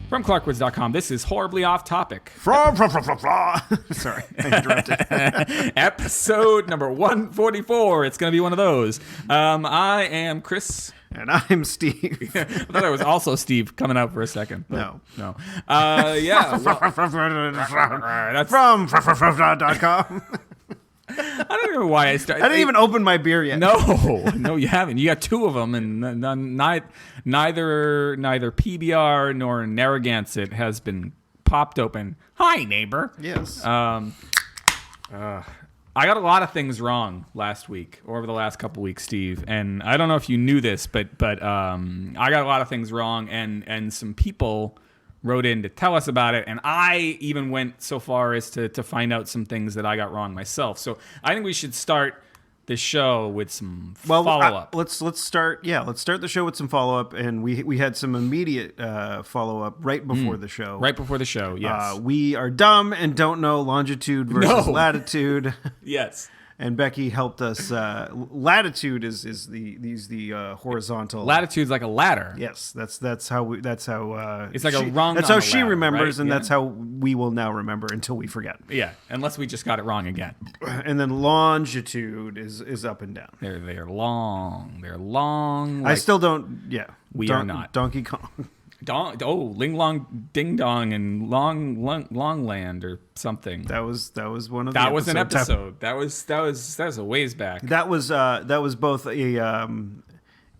From ClarkWoods.com, this is Horribly Off Topic. Sorry, I interrupted. Episode number 144. It's going to be one of those. I am Chris. And I'm Steve. I thought I was also Steve coming out for a second. No. Yeah. That's from .com. I don't know why I started. I didn't even open my beer yet. No, you haven't. You got two of them, and neither PBR nor Narragansett has been popped open. Hi, neighbor. Yes. I got a lot of things wrong last week, or over the last couple weeks, Steve. And I don't know if you knew this, but I got a lot of things wrong, and some people wrote in to tell us about it, and I even went so far as to find out some things that I got wrong myself. So I think we should start the show with some follow-up. Let's start the show with some follow-up, and we had some immediate follow-up right before the show. Right before the show, yes. We are dumb and don't know longitude versus latitude. Yes. And Becky helped us. Latitude is the horizontal. Latitude's like a ladder. Yes, that's how it's like a rung. That's on how a she ladder, remembers, right? and Yeah. that's how we will now remember until we forget. Yeah, unless we just got it wrong again. And then longitude is up and down. They're long. They're long. I still don't. Yeah, we are not Donkey Kong. Ling Long Ding Dong and Long Land or something. That was one of that the was an episode. That was a ways back. That was both a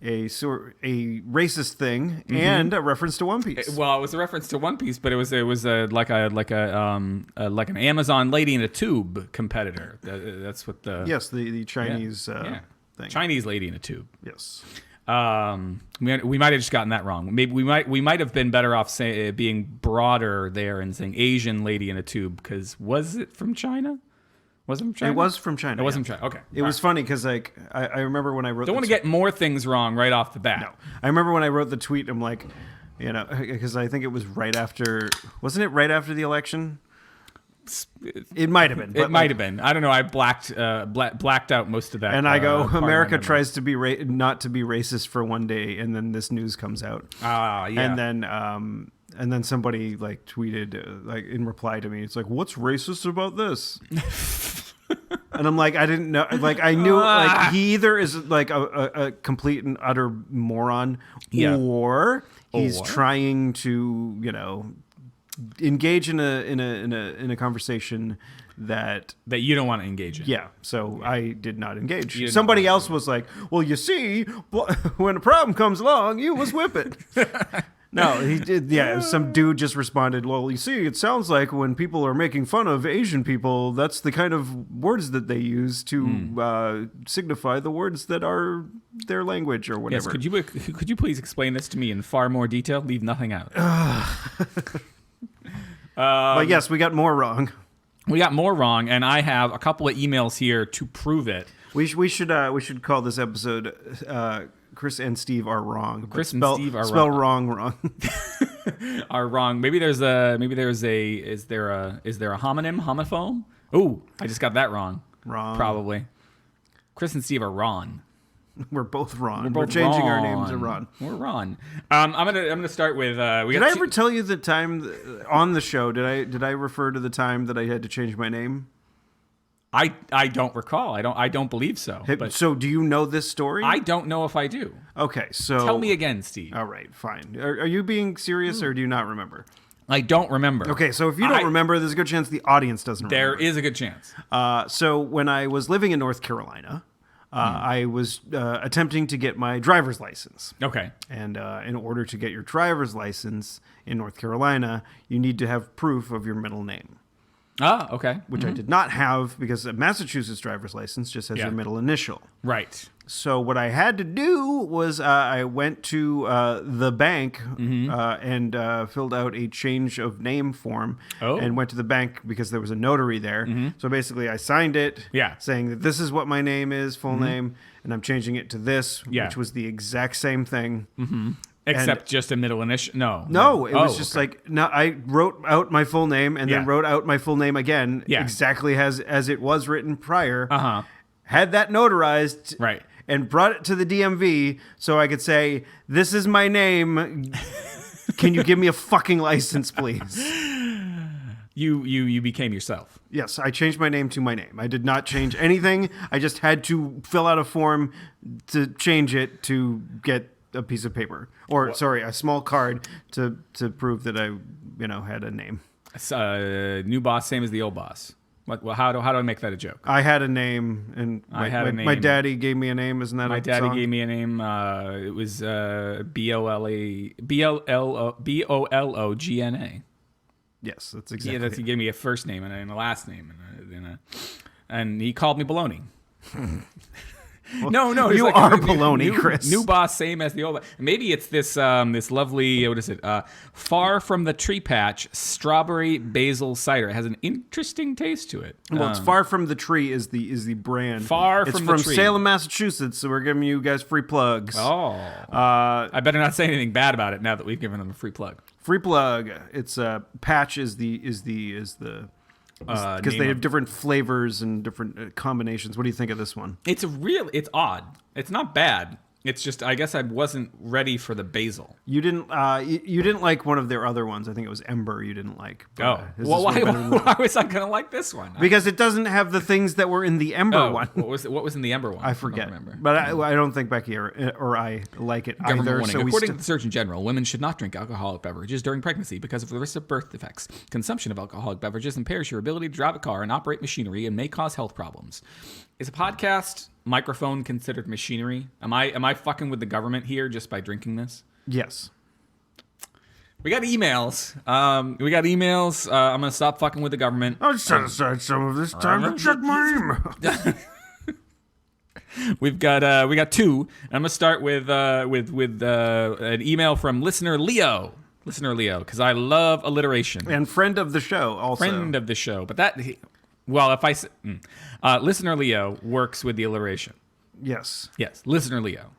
racist thing and a reference to One Piece. Well, it was a reference to One Piece, but it was like an Amazon Lady in a Tube competitor. That's what the Chinese thing. Chinese Lady in a Tube. Yes. We might have just gotten that wrong. Maybe we might have been better off being broader there and saying Asian Lady in a Tube, because was it from China? Was it from China? It was from China. It was from China. Okay. It was funny because I remember when I wrote. Don't want to get more things wrong right off the bat. No, I remember when I wrote the tweet. I'm like, because I think it was right after. Wasn't it right after the election? It might have been. It might have been. I don't know. I blacked out most of that. And I go, America tries to be not to be racist for one day, and then this news comes out. Yeah. And then somebody like tweeted like in reply to me, it's like, what's racist about this? And I'm like, I didn't know. Like I knew like he either is like a complete and utter moron, or he's trying to engage in a conversation that you don't want to engage in. Yeah, so I did not engage. Somebody else was like, "Well, you see, when a problem comes along, you must whip it." No, he did. Yeah, some dude just responded, "Well, you see, it sounds like when people are making fun of Asian people, that's the kind of words that they use to signify the words that are their language or whatever." Yes, could you please explain this to me in far more detail? Leave nothing out. But yes, we got more wrong. We got more wrong, and I have a couple of emails here to prove it. We should call this episode "Chris and Steve Are Wrong." Chris and Steve are spell wrong. Are wrong. Is there a homonym? Ooh, I just got that wrong. Wrong. Probably. Chris and Steve are Ron. We're both Ron. We're changing our names to Ron. We're Ron. I'm gonna start with. Did I ever tell you the time on the show? Did I refer to the time that I had to change my name? I don't recall. I don't believe so. So do you know this story? I don't know if I do. Okay, so tell me again, Steve. All right, fine. Are you being serious or do you not remember? I don't remember. Okay, so if you don't remember, there's a good chance the audience doesn't remember. There is a good chance. So when I was living in North Carolina, I was attempting to get my driver's license. Okay. And in order to get your driver's license in North Carolina, you need to have proof of your middle name. Ah, okay. Which I did not have because a Massachusetts driver's license just has your middle initial. Right. So what I had to do was I went to the bank and filled out a change of name form and went to the bank because there was a notary there. So basically I signed it saying that this is what my name is, full name, and I'm changing it to this, which was the exact same thing. Except just a middle initial? No, it was just like, no, I wrote out my full name and then wrote out my full name again exactly as it was written prior. Had that notarized. Right. And brought it to the DMV so I could say, this is my name. Can you give me a fucking license, please? You became yourself. Yes, I changed my name to my name. I did not change anything. I just had to fill out a form to change it to get a piece of paper, or sorry, a small card to prove that I had a name. New boss, same as the old boss. How do I make that a joke? I had a name, and my daddy gave me a name. Isn't that my a daddy song? gave me a name? It was Bologna. Yes, that's exactly. Yeah, he gave me a first name and a last name, and he called me Baloney. No, you are baloney, Chris. New boss, same as the old. Maybe it's this lovely, what is it? Far from the Tree Patch strawberry basil cider. It has an interesting taste to it. Well, it's Far from the Tree is the brand. It's from Tree. Salem, Massachusetts. So we're giving you guys free plugs. Oh, I better not say anything bad about it now that we've given them a free plug. Free plug. It's Patch is the because they have different flavors and different combinations. What do you think of this one? It's odd. It's not bad. It's just, I guess I wasn't ready for the basil. You didn't like one of their other ones. I think it was Ember you didn't like. Well, why was I going to like this one? Because it doesn't have the things that were in the Ember one. What was in the Ember one? I forget. I don't remember. But I don't think Becky or I like it Government either. warning. So According to the Surgeon General, women should not drink alcoholic beverages during pregnancy because of the risk of birth defects. Consumption of alcoholic beverages impairs your ability to drive a car and operate machinery and may cause health problems. Is a podcast microphone considered machinery? Am I fucking with the government here just by drinking this? Yes. We got emails. I'm gonna stop fucking with the government. I'll set aside some of this time to check my email. We got two. I'm gonna start with an email from listener Leo. Because I love alliteration. And friend of the show, also. Friend of the show, but listener Leo works with the alliteration. Yes, listener Leo.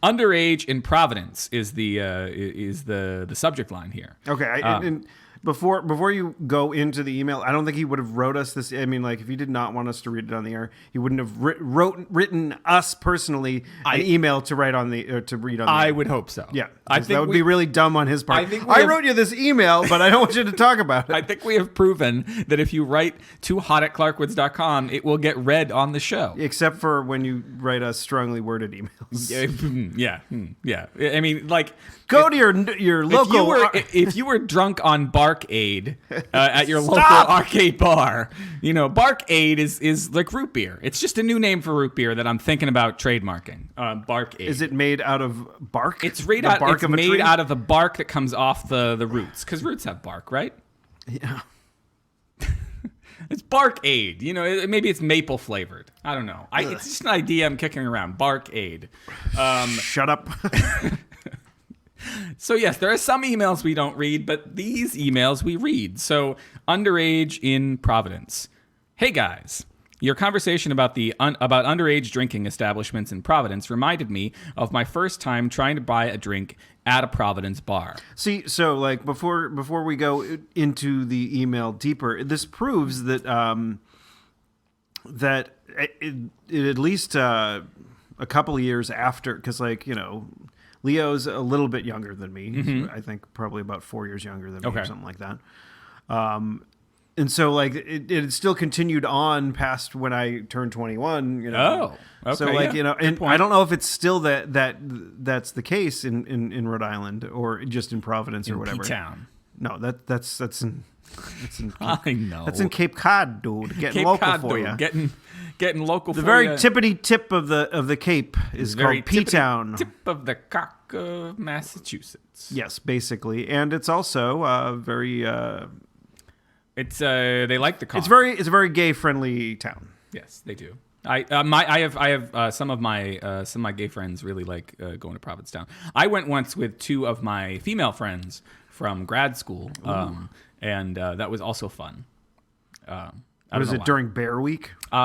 Underage in Providence is the subject line here. Okay, and before you go into the email, I don't think he would have wrote us this. I mean, like, if he did not want us to read it on the air, he wouldn't have written us personally an email to read on the air. I would hope so. Yeah, I think that would be really dumb on his part. I wrote you this email, but I don't want you to talk about it. I think we have proven that if you write to hot@clarkwoods.com, it will get read on the show. Except for when you write us strongly worded emails. Yeah. I mean, like, go to your local. If you were drunk on Bark Aid at your local arcade bar, Bark Aid is like root beer. It's just a new name for root beer that I'm thinking about trademarking. Bark Aid. Is it made out of bark? It's made out of the bark that comes off the roots, because roots have bark, right? Yeah. It's Bark Aid. Maybe it's maple flavored. I don't know. It's just an idea I'm kicking around. Bark Aid. Shut up. So yes, there are some emails we don't read, but these emails we read. So, underage in Providence. Hey guys, your conversation about about underage drinking establishments in Providence reminded me of my first time trying to buy a drink at a Providence bar. See, so like before we go into the email deeper, this proves that that it at least a couple of years after, because Leo's a little bit younger than me. Mm-hmm. I think probably about 4 years younger than me or something like that. And so it still continued on past when I turned 21, Oh, okay. So and I don't know if it's still that's the case in Rhode Island or just in Providence or whatever. P-town. No, that's in I know. That's in Cape Cod, dude. Getting Cape local Cod, for dude. you. Getting local the for very you. tippity tip of the Cape is called P-town. Tip of the cock of Massachusetts. Yes, basically, and it's also very. It's they like the cock. It's a very gay friendly town. Yes, they do. I have some of my gay friends really like going to Provincetown. I went once with two of my female friends from grad school, and that was also fun. Was it during Bear Week? No,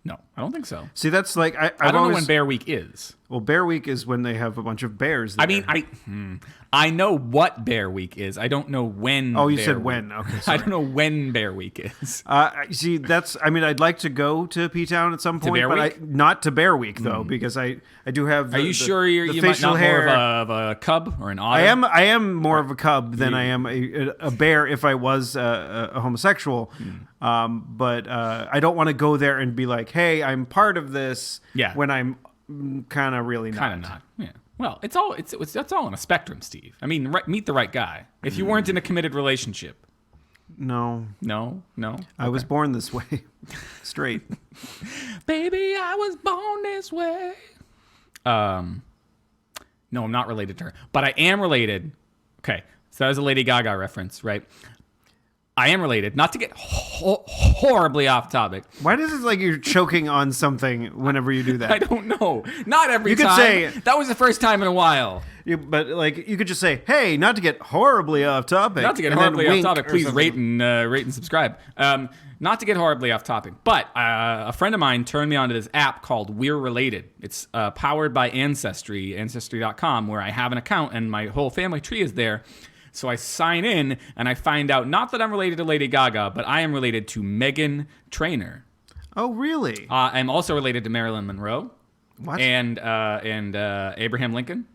I I don't think so. See, that's like I don't know when Bear Week is. Well, Bear Week is when they have a bunch of bears there. I mean, I know what Bear Week is. I don't know when. Oh, you Bear said Week. when. Okay, I sorry. don't know when Bear Week is. See, that's. I mean, I'd like to go to P-Town at some point, Bear but Week? Not to Bear Week though, because I do have. Are you sure you might facial not hair. more of a cub or an otter? I am more of a cub than I am a bear if I was a homosexual. But I don't want to go there and be like, hey, I'm part of this. Yeah. When I'm kind of really not. Kind of not. Yeah. Well, it's that's all on a spectrum, Steve. I mean, meet the right guy. If you weren't in a committed relationship. No. Okay. I was born this way. Straight. Baby, I was born this way. No, I'm not related to her, but I am related. Okay, so that was a Lady Gaga reference, right? I am related, not to get horribly off topic. Why does it like you're choking on something whenever you do that? I don't know. Not every You time. could say- that was the first time in a while. But like you could just say, "Hey, not to get horribly off topic." Not to get and then horribly off wink topic, or please something. rate and subscribe. Not to get horribly off topic, but a friend of mine turned me onto this app called We're Related. It's powered by Ancestry, Ancestry.com, where I have an account and my whole family tree is there. So I sign in and I find out not that I'm related to Lady Gaga, but I am related to Meghan Trainor. Oh, really? I'm also related to Marilyn Monroe. What? And Abraham Lincoln.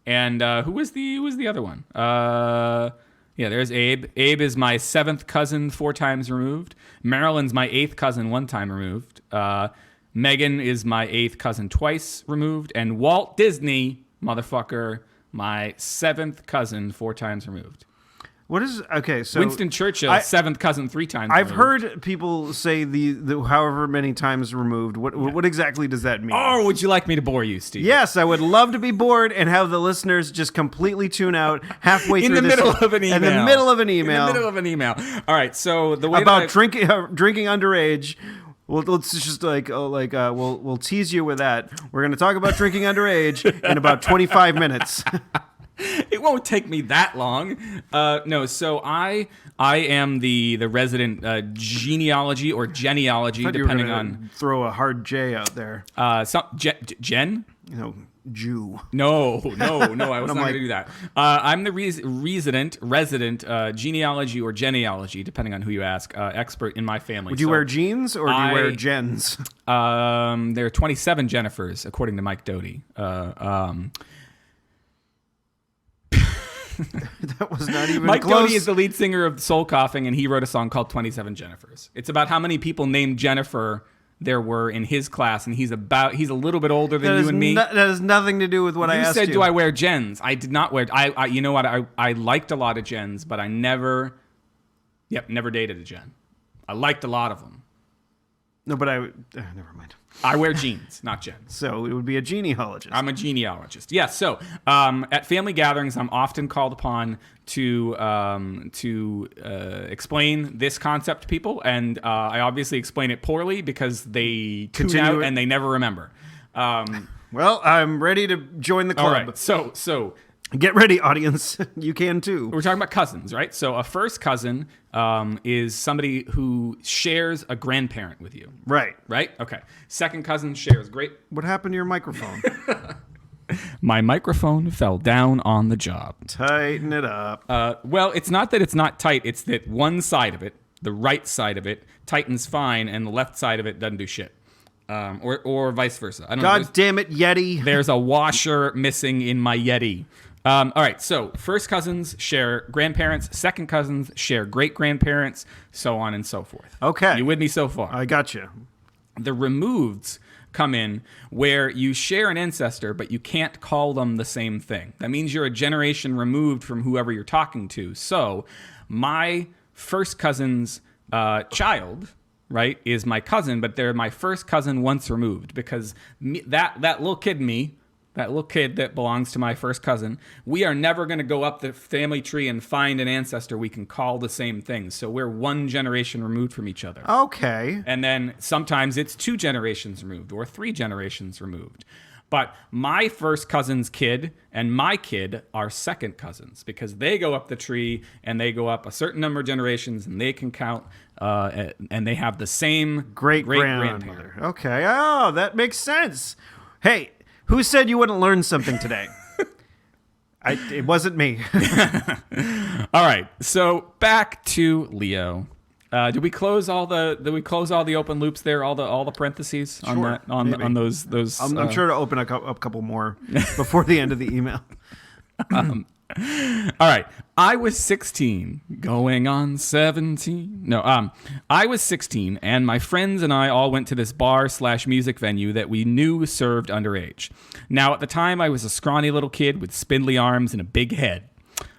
And who was the other one? Yeah, there's Abe. Abe is my 7th cousin 4 times removed. Marilyn's my 8th cousin 1 time removed. Meghan is my 8th cousin twice removed. And Walt Disney, motherfucker, my 7th cousin 4 times removed. What is okay? So Winston Churchill, 7th cousin 3 times I've removed. heard people say the however many times removed. What exactly does that mean? Oh, would you like me to bore you, Steve? Yes, I would love to be bored and have the listeners just completely tune out halfway In through the this- middle of an email. In the middle of an email. In the middle of an email. All right, so the way about that drinking underage. Well, let's just we'll tease you with that. We're going to talk about drinking underage in about 25 minutes. it won't take me that long. No, so I am the resident genealogy or genealogy, Thought you were depending gonna on throw a hard J out there. Jen. You know, Jew. No, I was not like- going to do that. I'm the resident genealogy or genealogy, depending on who you ask, expert in my family. Would you wear jeans or do you wear Jens? There are 27 Jennifers, according to Mike Doty. That was not even Mike close. Doty is the lead singer of Soul Coughing, and he wrote a song called 27 Jennifers. It's about how many people named Jennifer there were in his class, and he's a little bit older than you and me. That has nothing to do with what I You asked said, you. do I wear Jens? I did not wear. I you know what? I liked a lot of Jens, but I never dated a Jen. I liked a lot of them. No, but never mind. I wear jeans, not Jens. So it would be a genealogist. I'm a genealogist. Yeah. So at family gatherings, I'm often called upon to explain this concept to people, and I obviously explain it poorly because they tune out and they never remember. Well, I'm ready to join the club. All right. So Get ready, audience. You can too. we're talking about cousins, right? So a first cousin is somebody who shares a grandparent with you. Right. Right? Okay. Second cousin shares great. What happened to your microphone? My microphone fell down on the job. Tighten it up. Well, it's not that it's not tight. It's that one side of it, the right side of it, tightens fine, and the left side of it doesn't do shit. Or vice versa. I don't know. God damn it, Yeti. There's a washer missing in my Yeti. All right, so first cousins share grandparents, second cousins share great-grandparents, so on and so forth. Okay. You with me so far? I got you. The removeds come in where you share an ancestor, but you can't call them the same thing. That means you're a generation removed from whoever you're talking to. So my first cousin's child, right, is my cousin, but they're my first cousin once removed because that little kid me, that little kid that belongs to my first cousin, we are never going to go up the family tree and find an ancestor we can call the same thing. So we're one generation removed from each other. Okay. And then sometimes it's 2 generations removed or 3 generations removed. But my first cousin's kid and my kid are second cousins because they go up the tree and they go up a certain number of generations and they can count and they have the same great-grandmother. Okay. Oh, that makes sense. Hey, who said you wouldn't learn something today? It wasn't me. All right. So back to Leo. Did we close all the open loops there? All the parentheses on Sure, that on those. I'm sure to open a couple more before the end of the email. All right. I was 16, going on 17. No, I was 16, and my friends and I all went to this bar/music venue that we knew served underage. Now, at the time, I was a scrawny little kid with spindly arms and a big head.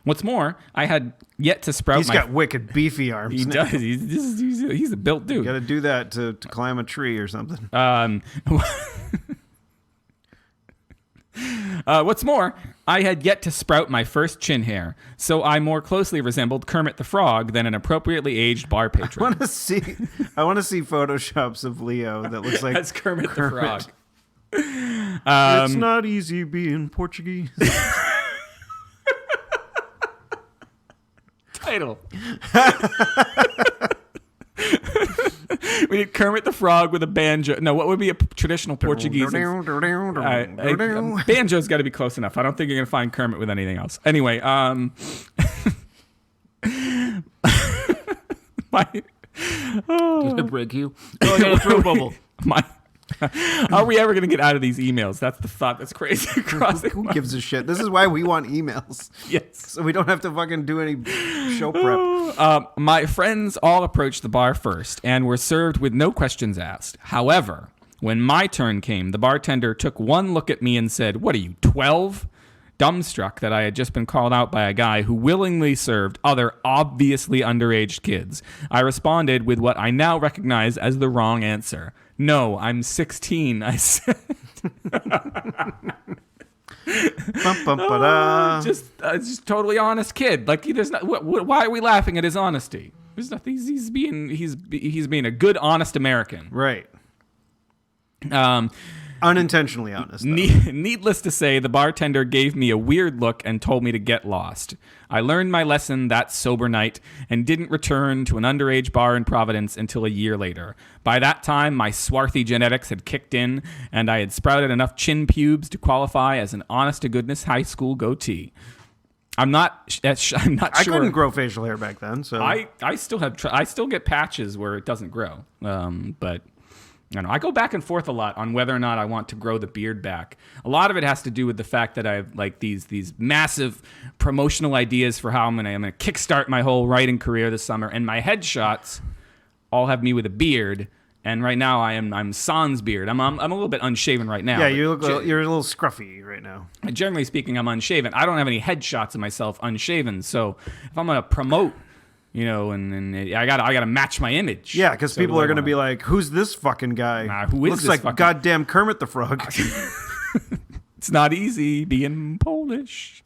What's more, I had yet to sprout. He's got wicked beefy arms. He does. He's a built dude. You got to do that to climb a tree or something. What's more, I had yet to sprout my first chin hair, so I more closely resembled Kermit the Frog than an appropriately aged bar patron. I want to see photoshops of Leo that looks like That's Kermit the Frog. It's not easy being Portuguese. Title. We need Kermit the Frog with a banjo. No, what would be a traditional Portuguese? Banjo's got to be close enough. I don't think you're going to find Kermit with anything else. Anyway, my break you. Oh, I got a throw bubble. Are we ever going to get out of these emails? That's the thought that's crazy. Who gives a shit? This is why we want emails. Yes. So we don't have to fucking do any show prep. My friends all approached the bar first and were served with no questions asked. However, when my turn came, the bartender took one look at me and said, "What are you, 12?" Dumbstruck that I had just been called out by a guy who willingly served other obviously underage kids, I responded with what I now recognize as the wrong answer. "No, I'm 16, I said." Just totally honest kid. Like there's not. Why are we laughing at his honesty? There's nothing. He's being a good, honest American. Right. Unintentionally honest. Needless to say, the bartender gave me a weird look and told me to get lost. I learned my lesson that sober night and didn't return to an underage bar in Providence until a year later. By that time, my swarthy genetics had kicked in, and I had sprouted enough chin pubes to qualify as an honest-to-goodness high school goatee. I'm not sure. I couldn't grow facial hair back then, so I still have. I still get patches where it doesn't grow, but. I go back and forth a lot on whether or not I want to grow the beard back. A lot of it has to do with the fact that I have like these massive promotional ideas for how I'm gonna kickstart my whole writing career this summer, and my headshots all have me with a beard. And right now I'm sans beard. I'm a little bit unshaven right now. Yeah, you're a little scruffy right now. Generally speaking, I'm unshaven. I don't have any headshots of myself unshaven. So if I'm gonna promote. And I gotta match my image. Yeah, because people are gonna be like, "Who's this fucking guy? Who is Looks this like fucking... goddamn Kermit the Frog." It's not easy being Polish.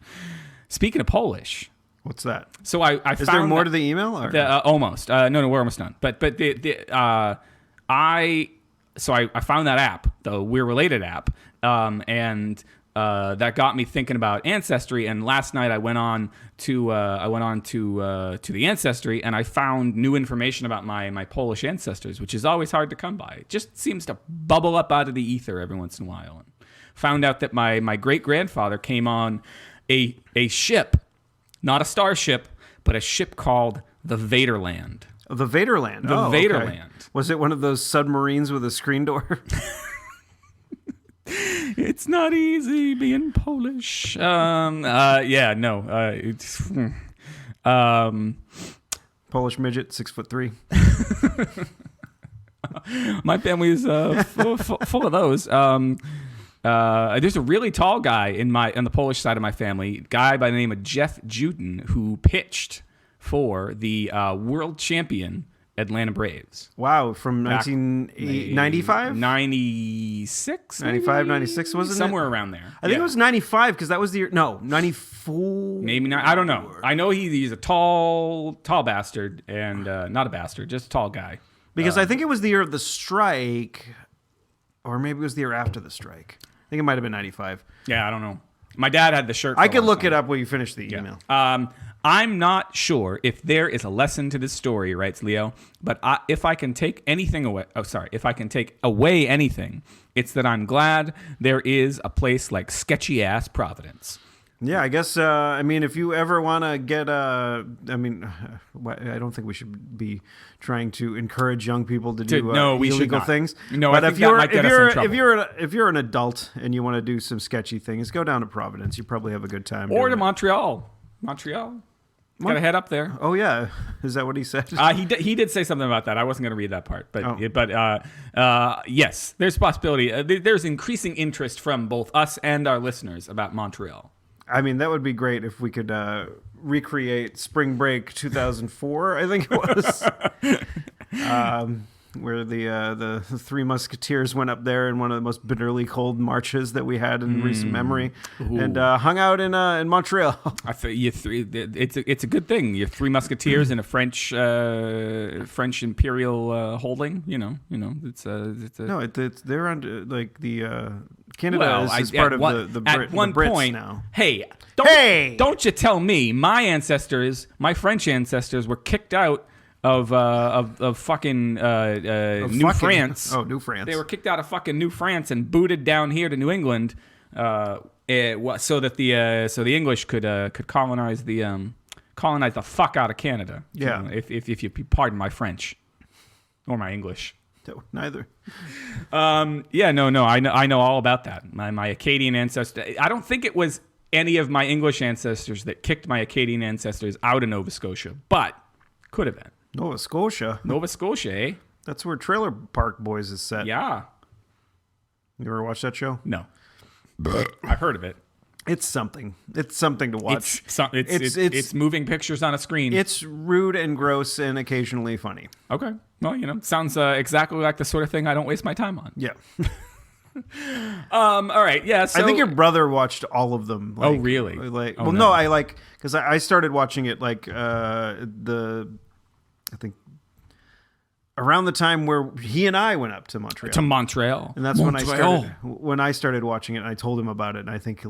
Speaking of Polish, what's that? So I is found there more to the email? Or? Almost. No, we're almost done. But I found that app, the We're Related app, and. That got me thinking about Ancestry, and last night I went on to the Ancestry, and I found new information about my Polish ancestors, which is always hard to come by. It just seems to bubble up out of the ether every once in a while. And found out that my great grandfather came on a ship, not a starship, but a ship called the Vaderland. The Vaderland. The Vaderland. Okay. Was it one of those submarines with a screen door? It's not easy being Polish. Polish midget, 6'3". My family is full of those. There's a really tall guy on the Polish side of my family, guy by the name of Jeff Juden, who pitched for the world champion Atlanta Braves. Wow, from 1995? 96? 95, 96, wasn't it? Somewhere around there. I think it was 95 because that was the year. No, 94. Maybe not. I don't know. I know he's a tall bastard and not a bastard, just a tall guy. Because I think it was the year of the strike, or maybe it was the year after the strike. think it might have been 95. Yeah, I don't know. My dad had the shirt. For I a could long look time. it up when you finish the email. I'm not sure if there is a lesson to this story, writes Leo, but if I can take anything away, if I can take away anything, it's that I'm glad there is a place like sketchy ass Providence. Yeah, I guess, I mean, if you ever want to get, I don't think we should be trying to encourage young people to do we should illegal not. things. No, but I think that might get us in trouble. if you're an adult and you want to do some sketchy things, go down to Providence. You probably have a good time. Or doing to it. Montreal. Got to head up there. Oh, yeah. Is that what he said? He did say something about that. I wasn't going to read that part, but yes, there's a possibility. There's increasing interest from both us and our listeners about Montreal. I mean, that would be great if we could recreate Spring Break 2004, I think it was, where the Three Musketeers went up there in one of the most bitterly cold marches that we had in recent memory, and hung out in Montreal. I feel it's a good thing. You're Three Musketeers in a French imperial holding. It's they're under like the. Canada is part of the Brits now. Hey, don't you tell me my French ancestors were kicked out of fucking New France. Oh, New France. They were kicked out of fucking New France and booted down here to New England, so that the English could colonize the fuck out of Canada. Yeah, if you pardon my French or my English. No, neither. Yeah, no. I know all about that. My Acadian ancestor. I don't think it was any of my English ancestors that kicked my Acadian ancestors out of Nova Scotia, but could have been. Nova Scotia, eh? That's where Trailer Park Boys is set. Yeah. You ever watch that show? No. I've heard of it. It's something. It's something to watch. It's moving pictures on a screen. It's rude and gross and occasionally funny. Okay. Well, sounds exactly like the sort of thing I don't waste my time on. Yeah. All right. Yeah. So I think your brother watched all of them. Oh, really? No, because I started watching it I think around the time where he and I went up to Montreal. And that's when I started watching it, and I told him about it. And I think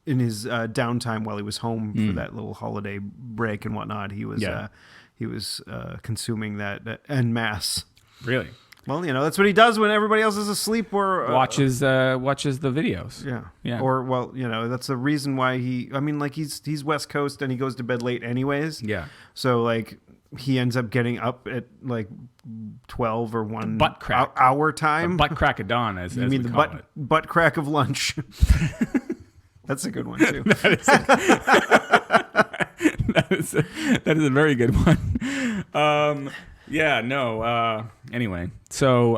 in his downtime while he was home for that little holiday break and whatnot, he was consuming that en masse. Really? Well, that's what he does when everybody else is asleep or watches the videos. Yeah. Or that's the reason why he's West Coast and he goes to bed late anyways. Yeah. So he ends up getting up at 12 or 1 butt crack hour time. The butt crack of dawn, as you mean we the call it. Butt crack of lunch. That's a good one too. That is a very good one. Yeah, no. Anyway, so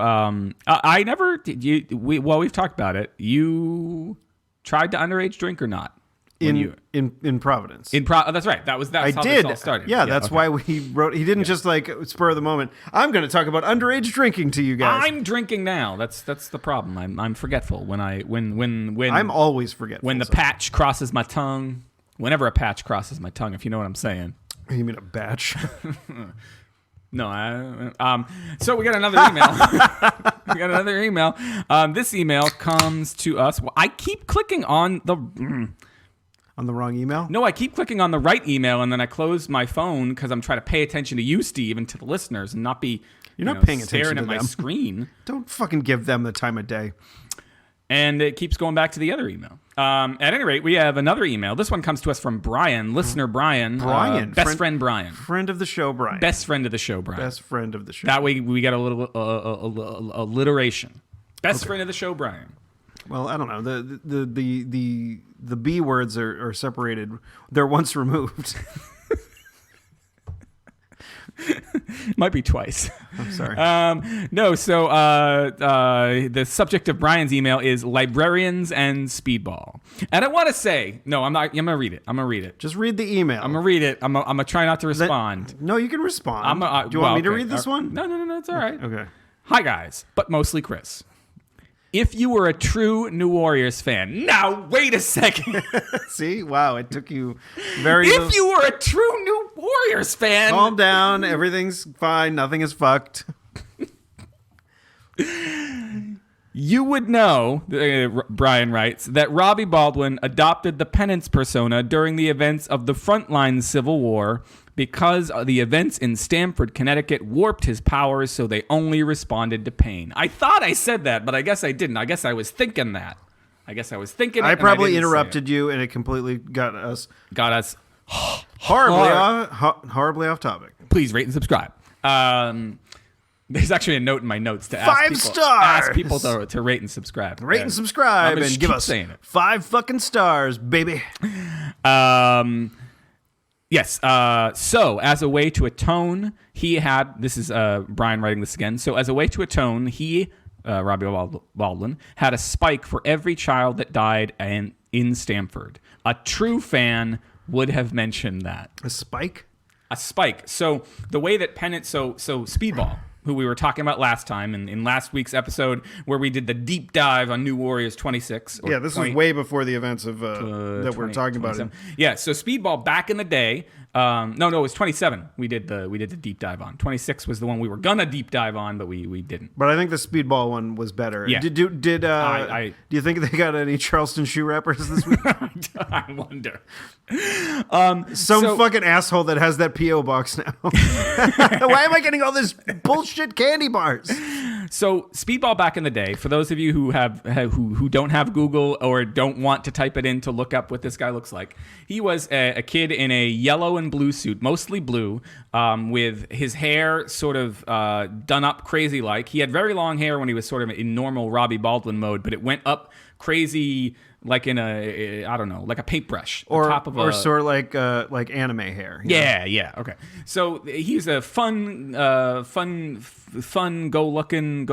I never did. We've talked about it. You tried to underage drink or not? In Providence. That's right. That's how this all started. Yeah, that's why he wrote. He didn't just spur of the moment. I'm going to talk about underage drinking to you guys. I'm drinking now. That's the problem. I'm forgetful when I'm always forgetful. When the patch crosses my tongue. Whenever a patch crosses my tongue, if you know what I'm saying. You mean a batch? No, so we got another email. This email comes to us. Well, I keep clicking on the wrong email. No, I keep clicking on the right email, and then I close my phone because I'm trying to pay attention to you, Steve, and to the listeners, and not be You're not paying attention staring to at my them. screen. Don't fucking give them the time of day. And it keeps going back to the other email. At any rate, we have another email. This one comes to us from Brian, listener Brian. Best friend Brian. Friend of the show, Brian. Best friend of the show, Brian. Best friend of the show. That way we get a little alliteration. Best friend of the show, Brian. Well, I don't know. The B words are separated. They're once removed. Might be twice. I'm sorry. No, so the subject of Brian's email is librarians and speedball. And I want to say, no, I'm not. I'm going to read it. Just read the email. I'm going to read it. I'm going to try not to respond. No, you can respond. Do you want me to read this one? No, it's all right. Okay. Hi, guys, but mostly Chris. If you were a true New Warriors fan, now wait a second. See, wow, it took you very. If you were a true New Warriors fan, calm down. Everything's fine. Nothing is fucked. You would know, Brian writes, that Robbie Baldwin adopted the penance persona during the events of the Frontline Civil War because the events in Stamford, Connecticut warped his powers so they only responded to pain. I thought I said that, but I guess I didn't. I guess I was thinking that. I probably interrupted you, and it completely got us horribly off topic. Please rate and subscribe. There's actually a note in my notes to ask people to rate and subscribe. Rate and subscribe and give us 5 fucking stars, baby. Yes. So as a way to atone, this is Brian writing this again. So as a way to atone, Robbie Baldwin, had a spike for every child that died in Stamford. A true fan would have mentioned that. A spike? A spike. So the way that penance, so Speedball, who we were talking about last time in last week's episode where we did the deep dive on New Warriors 26. Yeah, this is way before the events of that we're talking about. Yeah, so Speedball back in the day, it was 27 we did the deep dive on. 26 was the one we were gonna deep dive on, but we didn't. But I think the Speedball one was better. Yeah. Do you think they got any Charleston shoe wrappers this week? I wonder. Some fucking asshole that has that P.O. box now. Why am I getting all this bullshit candy bars? So Speedball back in the day, for those of you who don't have Google or don't want to type it in to look up what this guy looks like, he was a kid in a yellow and blue suit, mostly blue, with his hair sort of done up crazy like. He had very long hair when he was sort of in normal Robbie Baldwin mode, but it went up crazy like in like a paintbrush. Or sort of like anime hair. Yeah, okay. So he's a fun, go lucky.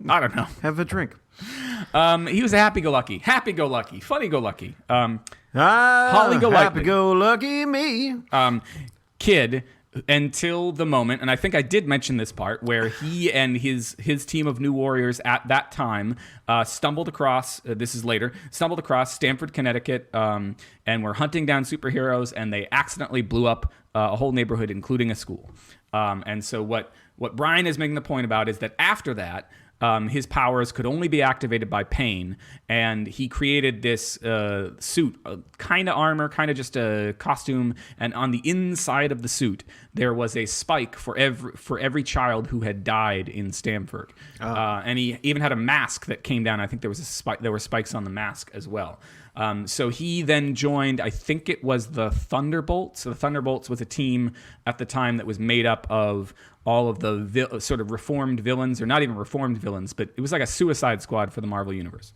I don't know. Have a drink. He was a happy-go-lucky, funny-go-lucky, happy-go-lucky me. Kid until the moment, and I think I did mention this part, where he and his team of New Warriors at that time stumbled across Stamford, Connecticut, and were hunting down superheroes, and they accidentally blew up a whole neighborhood, including a school. And so what Brian is making the point about is that after that, his powers could only be activated by pain, and he created this suit, kind of armor, kind of just a costume, and on the inside of the suit there was a spike for every child who had died in Stamford. And he even had a mask that came down. I think there were spikes on the mask as well. So he then joined, I think it was the Thunderbolts. So the Thunderbolts was a team at the time that was made up of all of the sort of reformed villains, or not even reformed villains, but it was like a Suicide Squad for the Marvel Universe.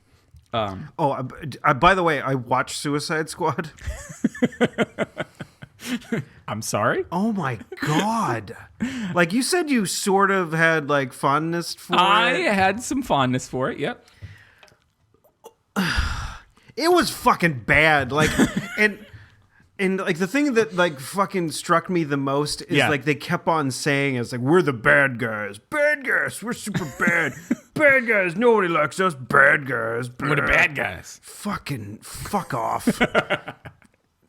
By the way, I watched Suicide Squad. I'm sorry? Oh my God. Like you said, you sort of had like fondness for it. I had some fondness for it, yep. It was fucking bad. Like, and like the thing that like fucking struck me the most is like they kept on saying it's like, we're the bad guys, we're super bad, bad guys, nobody likes us, bad guys, we're the bad guys. Fucking fuck off.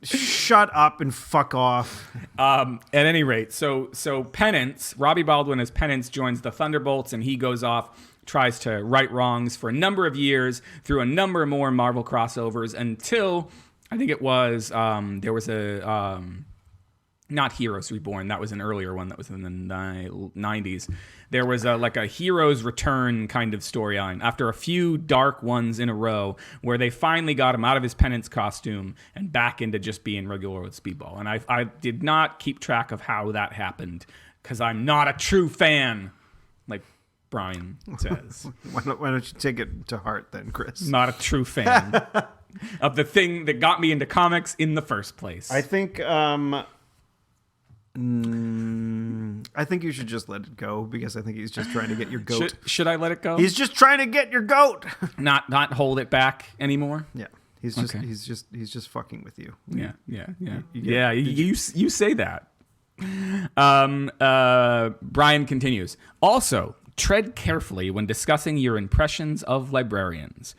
Shut up and fuck off. At any rate, so Penance, Robbie Baldwin as Penance joins the Thunderbolts, and he goes off, tries to right wrongs for a number of years through a number more Marvel crossovers until I think it was there was a not Heroes Reborn, that was an earlier one that was in the 90s. There was a Heroes Return kind of storyline after a few dark ones in a row where they finally got him out of his penance costume and back into just being regular with Speedball. And I did not keep track of how that happened because I'm not a true fan, like Brian says. Why don't you take it to heart then, Chris? Not a true fan of the thing that got me into comics in the first place. I think you should just let it go because I think he's just trying to get your goat. Should I let it go? He's just trying to get your goat. Not hold it back anymore. Yeah. He's just fucking with you. Yeah. You say that. Brian continues. Also, tread carefully when discussing your impressions of librarians.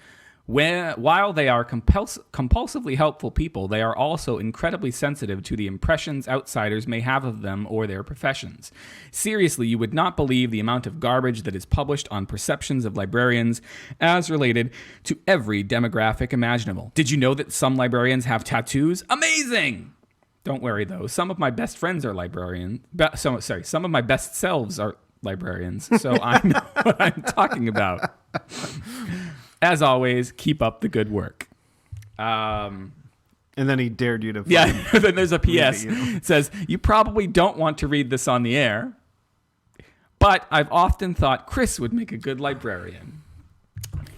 While they are compulsively helpful people, they are also incredibly sensitive to the impressions outsiders may have of them or their professions. Seriously, you would not believe the amount of garbage that is published on perceptions of librarians as related to every demographic imaginable. Did you know that some librarians have tattoos? Amazing! Don't worry, though. Some of my best friends are librarians. Some of my best selves are librarians, so I know what I'm talking about. As always, keep up the good work. And then he dared you to. Yeah, then there's a PS. It says, you probably don't want to read this on the air, but I've often thought Chris would make a good librarian.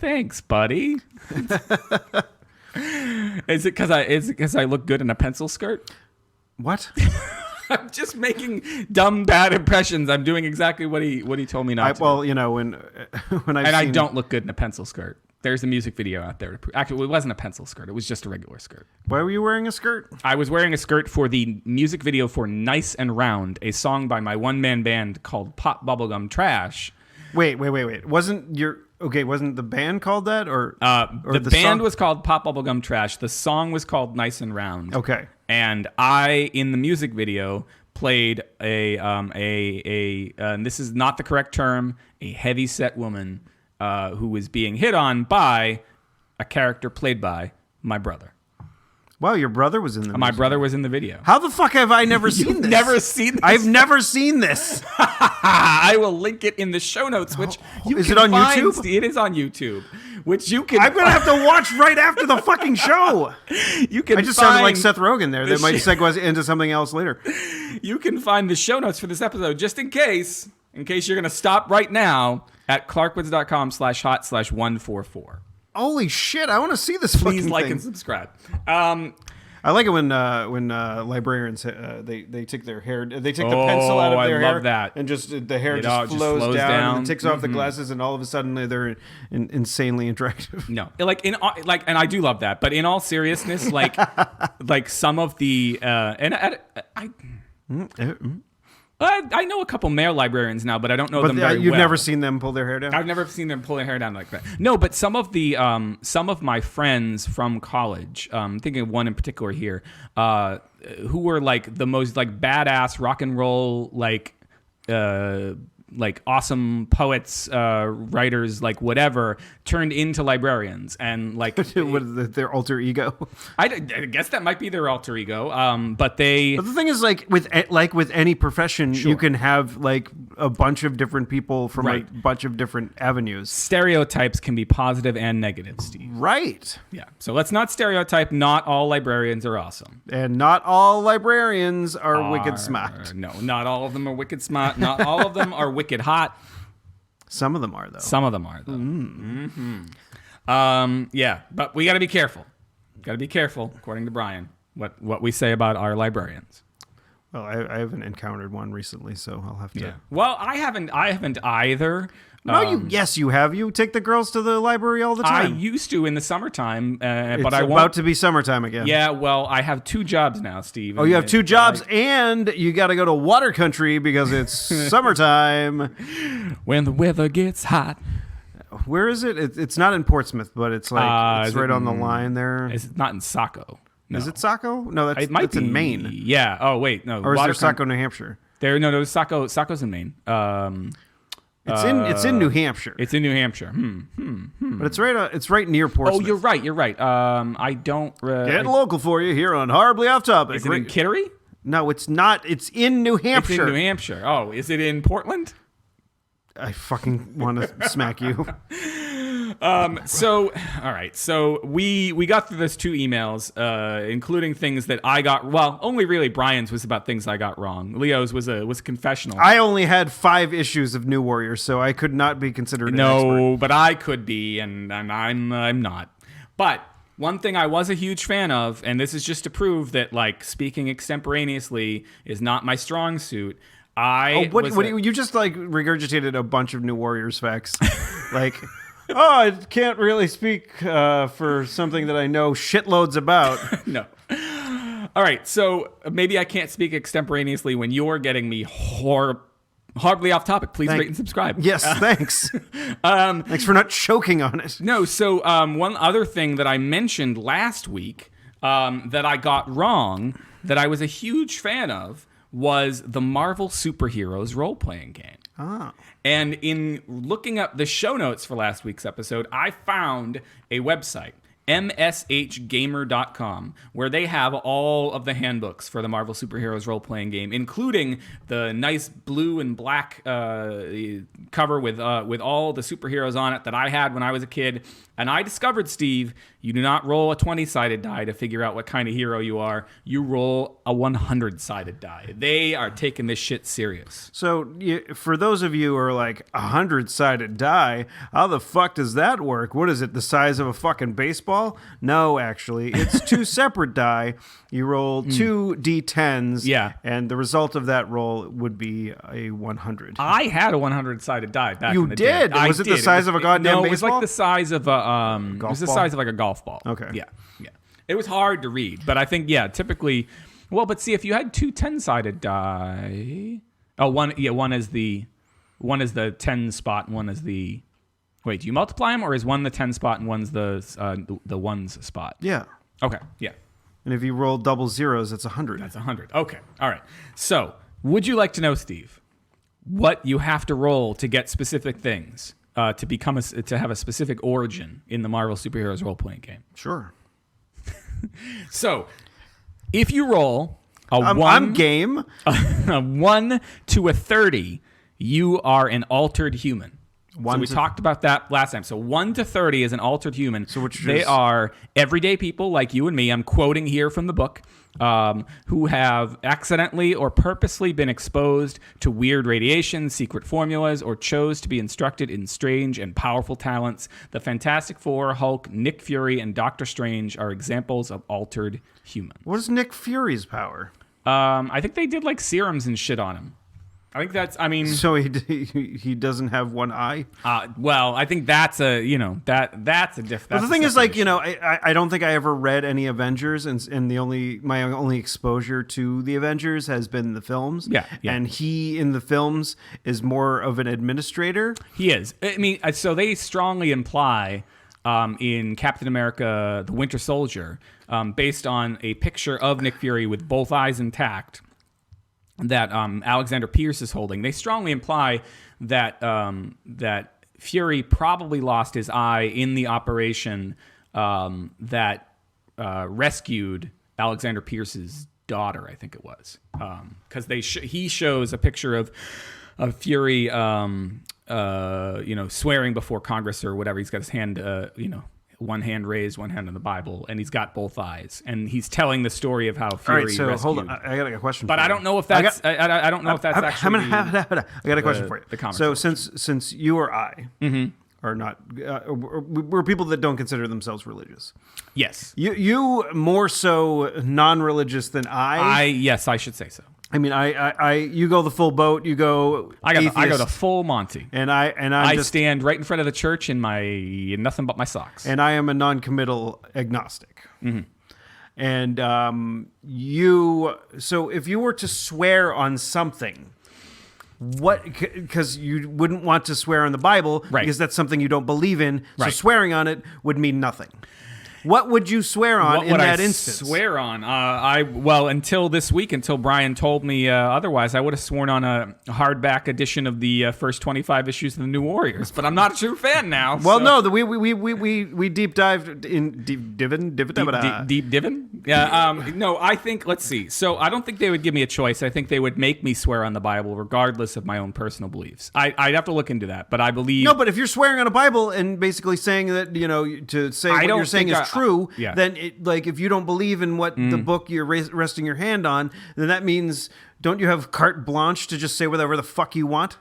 Thanks, buddy. Is it because I look good in a pencil skirt? What? I'm just making dumb, bad impressions. I'm doing exactly what he told me not to. Well, when I don't look good in a pencil skirt. There's a music video out there. Actually, it wasn't a pencil skirt. It was just a regular skirt. Why were you wearing a skirt? I was wearing a skirt for the music video for Nice and Round, a song by my one-man band called Pop Bubblegum Trash. Wait. Wasn't the band called that? Or the band was called Pop Bubblegum Trash. The song was called Nice and Round. Okay. And I, in the music video, played and this is not the correct term, a heavy-set woman who was being hit on by a character played by my brother. Wow, your brother was in the My brother was in the video. How the fuck have I never seen this? Never seen this? I've never seen this. I will link it in the show notes, which you is can it on find. YouTube? It is on YouTube, which you can. I'm gonna have to watch right after the fucking show. You can. I just sounded like Seth Rogen there. That might segue into something else later. You can find the show notes for this episode just in case you're gonna stop right now at clarkwoods.com/hot/144. Holy shit! I want to see this. Please fucking like thing. and subscribe. I like it when librarians they take their hair, they take the pencil out of their hair, love that. and just the hair just flows flows down, down. and it takes off the glasses, and all of a sudden they're insanely attractive. No, and I do love that, but in all seriousness, like some of the I know a couple male librarians now, but I don't know them very well. You've never seen them pull their hair down? I've never seen them pull their hair down like that. No, but some of my friends from college, I'm thinking of one in particular here, who were like the most like badass rock and roll like awesome poets, writers, like whatever, turned into librarians and like their alter ego. I guess that might be their alter ego. But the thing is, like with any profession, Sure. you can have like a bunch of different people from Right. a bunch of different avenues. Stereotypes can be positive and negative, Steve. Right. Yeah. So let's not stereotype. Not all librarians are awesome. And not all librarians are wicked smart. No, not all of them are wicked smart. Not all of them are wicked hot. Some of them are, though. Some of them are, though. Yeah, but we got to be careful. Got to be careful, according to Brian, what we say about our librarians. Well, I haven't encountered one recently, so I'll have to. Yeah. Well, I haven't either. No, yes, you have. You take the girls to the library all the time. I used to in the summertime, but it's I won't. about to be summertime again. Yeah, well, I have 2 jobs now, Steve. Oh, you have 2 jobs, and you got to go to water country because it's summertime. When the weather gets hot. Where is it? It's not in Portsmouth, but it's like it's right on the line there. It's not in Saco. No. Is it Saco? No, It might be in Maine. Yeah. Oh, wait, no. Or is there Saco, New Hampshire? No, Saco's in Maine. It's in New Hampshire. It's in New Hampshire. But it's right near Portsmouth. Oh, you're right. I don't. Get local for you here on Horribly Off Topic. Is it in Kittery? No, it's not. It's in New Hampshire. It's in New Hampshire. Oh, is it in Portland? I fucking want to smack you. So, all right. So we got through those 2 emails, including things that I got. Well, only really Brian's was about things I got wrong. Leo's was a confessional. I only had 5 issues of New Warriors, so I could not be considered an expert. No, but I could be, and I'm not. But one thing I was a huge fan of, and this is just to prove that like speaking extemporaneously is not my strong suit. You just like regurgitated a bunch of New Warriors facts, like. Oh, I can't really speak for something that I know shitloads about. No. All right, so maybe I can't speak extemporaneously when you're getting me Horribly off topic. Please rate and subscribe. Yes, thanks. Thanks for not choking on it. No, so one other thing that I mentioned last week that I got wrong, that I was a huge fan of, was the Marvel Superheroes role-playing game. Ah. And in looking up the show notes for last week's episode, I found a website, mshgamer.com, where they have all of the handbooks for the Marvel Superheroes role-playing game, including the nice blue and black cover with all the superheroes on it that I had when I was a kid. And I discovered, Steve, you do not roll a 20-sided die to figure out what kind of hero you are. You roll a 100-sided die. They are taking this shit serious. So for those of you who are like, 100-sided die, how the fuck does that work? What is it, the size of a fucking baseball? No, actually. It's two separate die. You roll two D10s, Yeah. and the result of that roll would be a 100. I had a 100-sided die back You in the did? day. Was it the size of a goddamn No, it was baseball? like the size of a it was the ball? size of like a golf ball. Okay. Yeah. It was hard to read, but I think typically, well, but see, if you had two 10-sided die, one is the 10 spot, and one is the. Wait, do you multiply them, or is one the 10 spot and one's the ones spot? Yeah. Okay. Yeah. And if you roll double zeros, it's 100. That's 100. Okay. All right. So, would you like to know, Steve, what you have to roll to get specific things to have a specific origin in the Marvel Superheroes role-playing game? Sure. So, if you roll I'm game. a 1 to a 30, you are an altered human. So we talked about that last time. So 1 to 30 is an altered human. So they are everyday people like you and me. I'm quoting here from the book, who have accidentally or purposely been exposed to weird radiation, secret formulas, or chose to be instructed in strange and powerful talents. The Fantastic Four, Hulk, Nick Fury, and Doctor Strange are examples of altered humans. What is Nick Fury's power? I think they did like serums and shit on him. I think that's, I mean... So he doesn't have one eye? Well, I think that's a, that's a different... But the thing is, like, I don't think I ever read any Avengers, and my only exposure to the Avengers has been the films. Yeah. And he, in the films, is more of an administrator. He is. I mean, so they strongly imply in Captain America, the Winter Soldier, based on a picture of Nick Fury with both eyes intact, that Alexander Pierce is holding. They strongly imply that that Fury probably lost his eye in the operation that rescued Alexander Pierce's daughter, I think it was, because he shows a picture of Fury, swearing before Congress or whatever. He's got his hand, one hand raised, one hand on the Bible, and he's got both eyes, and he's telling the story of how Fury. All right, so rescued. hold on, I got a question. But for I don't know if that's. I don't know if that's actually. I got a question for you. The comic so source. since you or I are not, we're people that don't consider themselves religious. Yes. You more so non-religious than I. Yes, I should say so. I mean, you go the full boat. You go. I go the full Monty, and I stand right in front of the church in my nothing but my socks. And I am a non-committal agnostic. Mm-hmm. And so if you were to swear on something, because you wouldn't want to swear on the Bible, right? Because that's something you don't believe in. Right. So swearing on it would mean nothing. What would you swear on in that instance? Swear on? Until this week, until Brian told me otherwise, I would have sworn on a hardback edition of the first 25 issues of the New Warriors. But I'm not a true fan now. Well, no, we deep dived in deep divin. Deep divin? Yeah. No, I think. Let's see. So I don't think they would give me a choice. I think they would make me swear on the Bible, regardless of my own personal beliefs. I'd have to look into that, but I believe. No, but if you're swearing on a Bible and basically saying that to say what you're saying is true, then if you don't believe in what the book you're resting your hand on, then that means, don't you have carte blanche to just say whatever the fuck you want?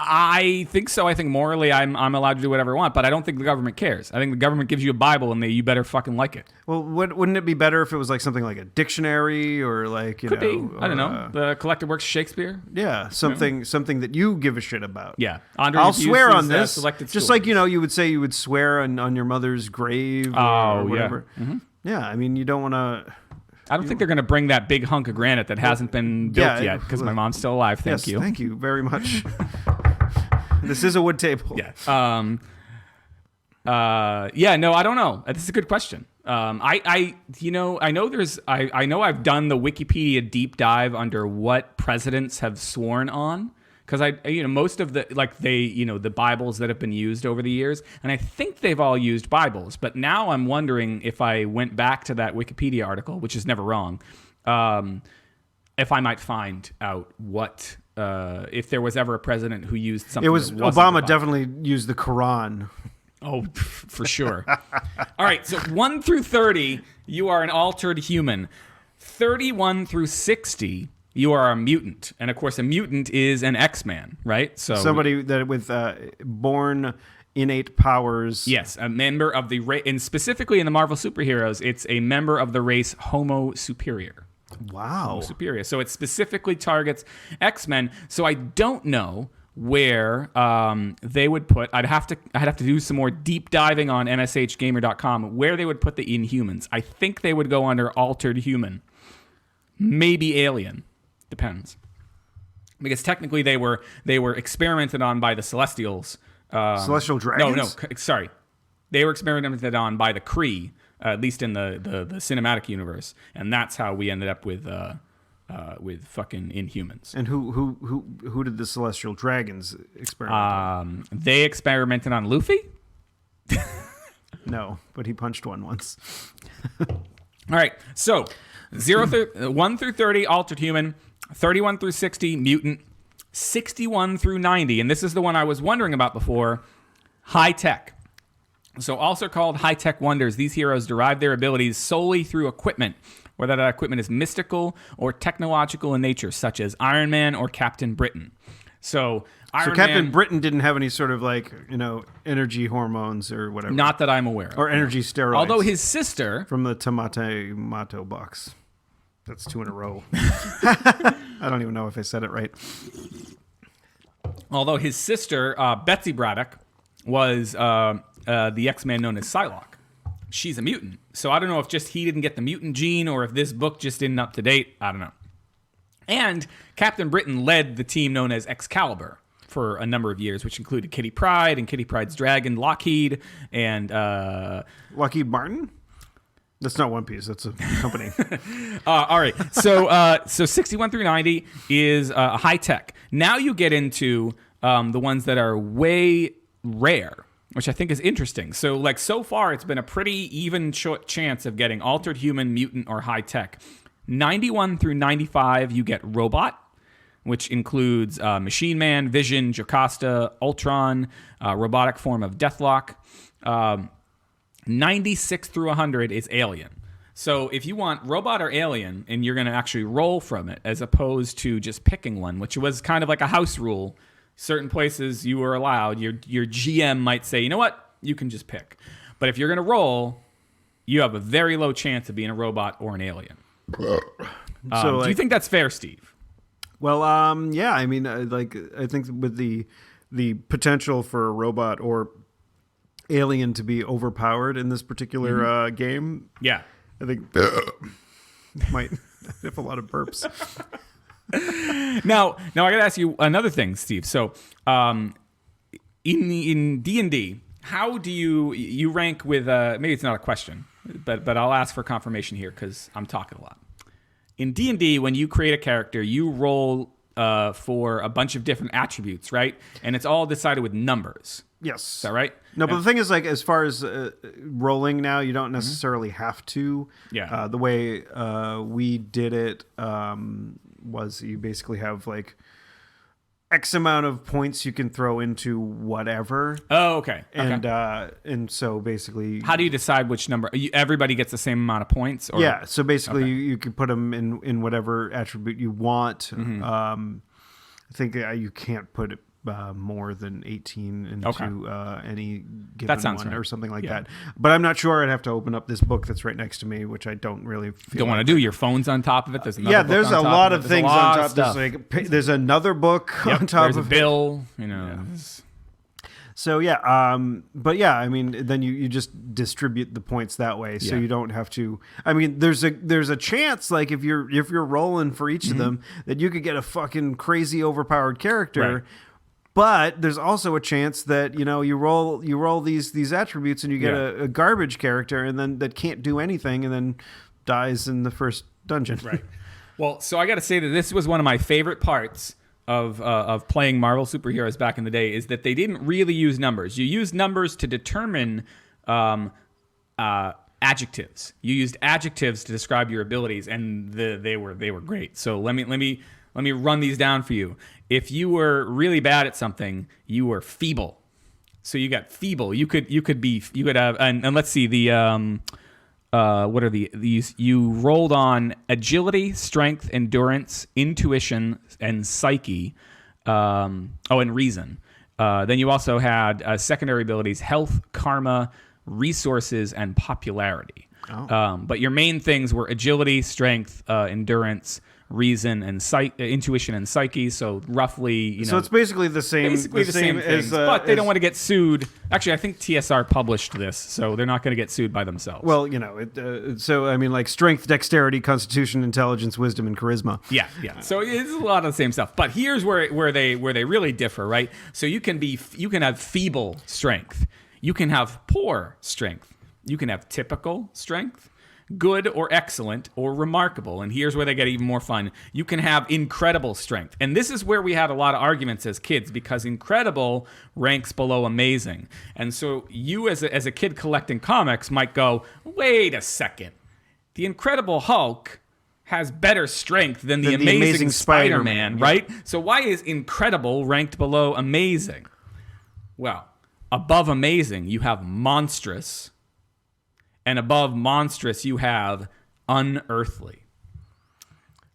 I think so. I think morally I'm allowed to do whatever I want, but I don't think the government cares. I think the government gives you a Bible and you better fucking like it. Well, wouldn't it be better if it was like something like a dictionary or like, Could be. I don't know. The collected works of Shakespeare? Yeah, something that you give a shit about. Yeah. I'll swear on this. Just stories. Like, you would say you would swear on your mother's grave or whatever. Yeah. Mm-hmm. Yeah, I mean, you don't want to... I don't think they're going to bring that big hunk of granite that hasn't been built yet because my mom's still alive. Thank you. Thank you very much. This is a wood table. Yeah. No, I don't know. This is a good question. I know I've done the Wikipedia deep dive under what presidents have sworn on. Because most of the Bibles that have been used over the years, and I think they've all used Bibles. But now I'm wondering if I went back to that Wikipedia article, which is never wrong, if I might find out what if there was ever a president who used something. It was that wasn't Obama definitely used the Quran. Oh, for sure. All right, so 1 through 30, you are an altered human. 31 through 60. You are a mutant, and of course, a mutant is an X-Man, right? So somebody that with born innate powers. Yes, a member of the race, and specifically in the Marvel superheroes, it's a member of the race Homo Superior. Wow, Homo Superior. So it specifically targets X-Men. So I don't know where they would put. I'd have to do some more deep diving on mshgamer.com where they would put the Inhumans. I think they would go under altered human, maybe alien. Depends, because technically they were experimented on by the Celestials. Celestial dragons? Sorry, they were experimented on by the Kree, at least in the cinematic universe, and that's how we ended up with fucking Inhumans. And who did the Celestial dragons experiment on? They experimented on Luffy. No, but he punched one once. All right, so 1 through 30, altered human. 31 through 60, mutant. 61 through 90, and this is the one I was wondering about before, high tech. So also called high-tech wonders, these heroes derive their abilities solely through equipment, whether that equipment is mystical or technological in nature, such as Iron Man or Captain Britain. So Captain Britain didn't have any sort of energy hormones or whatever. Not that I'm aware of. Or energy steroids. Although his sister... From the Tomato box. That's 2 in a row. I don't even know if I said it right. Although his sister, Betsy Braddock, was the X-Man known as Psylocke. She's a mutant. So I don't know if just he didn't get the mutant gene or if this book just isn't up to date. I don't know. And Captain Britain led the team known as Excalibur for a number of years, which included Kitty Pryde and Kitty Pryde's dragon, Lockheed, and... Lockheed Martin? That's not One Piece. That's a company. All right. So 61 through 90 is high tech. Now you get into the ones that are way rare, which I think is interesting. So far, it's been a pretty even chance of getting altered human, mutant, or high tech. 91 through 95, you get robot, which includes Machine Man, Vision, Jocasta, Ultron, robotic form of Deathlock. 96 through 100 is alien. So if you want robot or alien, and you're going to actually roll from it, as opposed to just picking one, which was kind of like a house rule. Certain places you were allowed. Your GM might say, you know what, you can just pick. But if you're going to roll, you have a very low chance of being a robot or an alien. Do you think that's fair, Steve? Well, yeah. I mean, I think with the potential for a robot or alien to be overpowered in this particular game. Yeah. I think might have a lot of burps. Now I got to ask you another thing, Steve. So, in D&D, how do you rank with maybe it's not a question, but I'll ask for confirmation here cuz I'm talking a lot. In D&D, when you create a character, you roll for a bunch of different attributes, right? And it's all decided with numbers. Yes. Is that right? No, but the thing is, as far as rolling now, you don't necessarily have to. Yeah. The way we did it was you basically have X amount of points you can throw into whatever. Oh, okay. And so basically, how do you decide which number? Everybody gets the same amount of points? Or? Yeah. So basically, you can put them in whatever attribute you want. I think you can't put it more than 18 into any given one right. or something like that. But I'm not sure. I'd have to open up this book that's right next to me, which I don't really feel don't want to do. Your phone's on top of it. There's another book there's on a top lot of of it. things on top. There's another book on top there's of a bill. You know. Yeah. So yeah, but yeah, I mean, then you just distribute the points that way, so Yeah. you don't have to. I mean, there's a chance, like if you're rolling for each of them, that you could get a fucking crazy overpowered character. Right. But there's also a chance that you roll these attributes and you get Yeah. a garbage character, and then that can't do anything, and then dies in the first dungeon. Right. Well, so I got to say that this was one of my favorite parts of playing Marvel superheroes back in the day, is that they didn't really use numbers. You used numbers to determine adjectives. You used adjectives to describe your abilities, and they were great. So let me run these down for you. If you were really bad at something, you were feeble. So you got feeble. You could have and let's see the what are these? You rolled on agility, strength, endurance, intuition, and psyche. And reason. Then you also had secondary abilities: health, karma, resources, and popularity. But your main things were agility, strength, endurance, reason, and intuition and psyche. So roughly, So it's basically the same. basically the same things, but they don't want to get sued. Actually, I think TSR published this, so they're not going to get sued by themselves. Well, so I mean, like strength, dexterity, constitution, intelligence, wisdom, and charisma. Yeah. So it's a lot of the same stuff. But here's where they really differ, right? So you can have feeble strength, you can have poor strength, you can have typical strength, good or excellent or remarkable. And here's where they get even more fun. You can have incredible strength. And this is where we had a lot of arguments as kids, because incredible ranks below amazing. And so you as a kid collecting comics might go, wait a second. The Incredible Hulk has better strength than the Amazing Spider-Man, right? So why is incredible ranked below amazing? Well, above amazing, you have monstrous. And above monstrous, you have unearthly.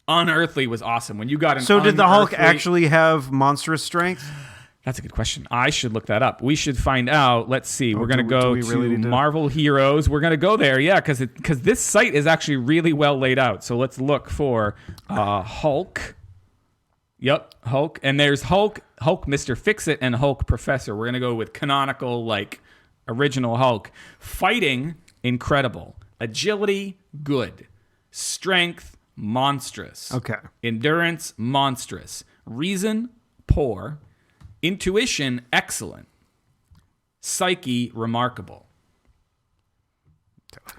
Unearthly was awesome. When you got an So did the Hulk unearthly- actually have monstrous strength? That's a good question. I should look that up. We should find out. Let's see. We're going to do go we really to need to? Marvel Heroes. We're going to go there, yeah, because this site is actually really well laid out. So let's look for Hulk. Yep, Hulk. And there's Hulk, Mr. Fix-It, and Hulk Professor. We're going to go with canonical, like, original Hulk. Fighting, incredible. Agility, good. Strength, monstrous. Okay. Endurance, monstrous. Reason, poor. Intuition, excellent. Psyche, remarkable.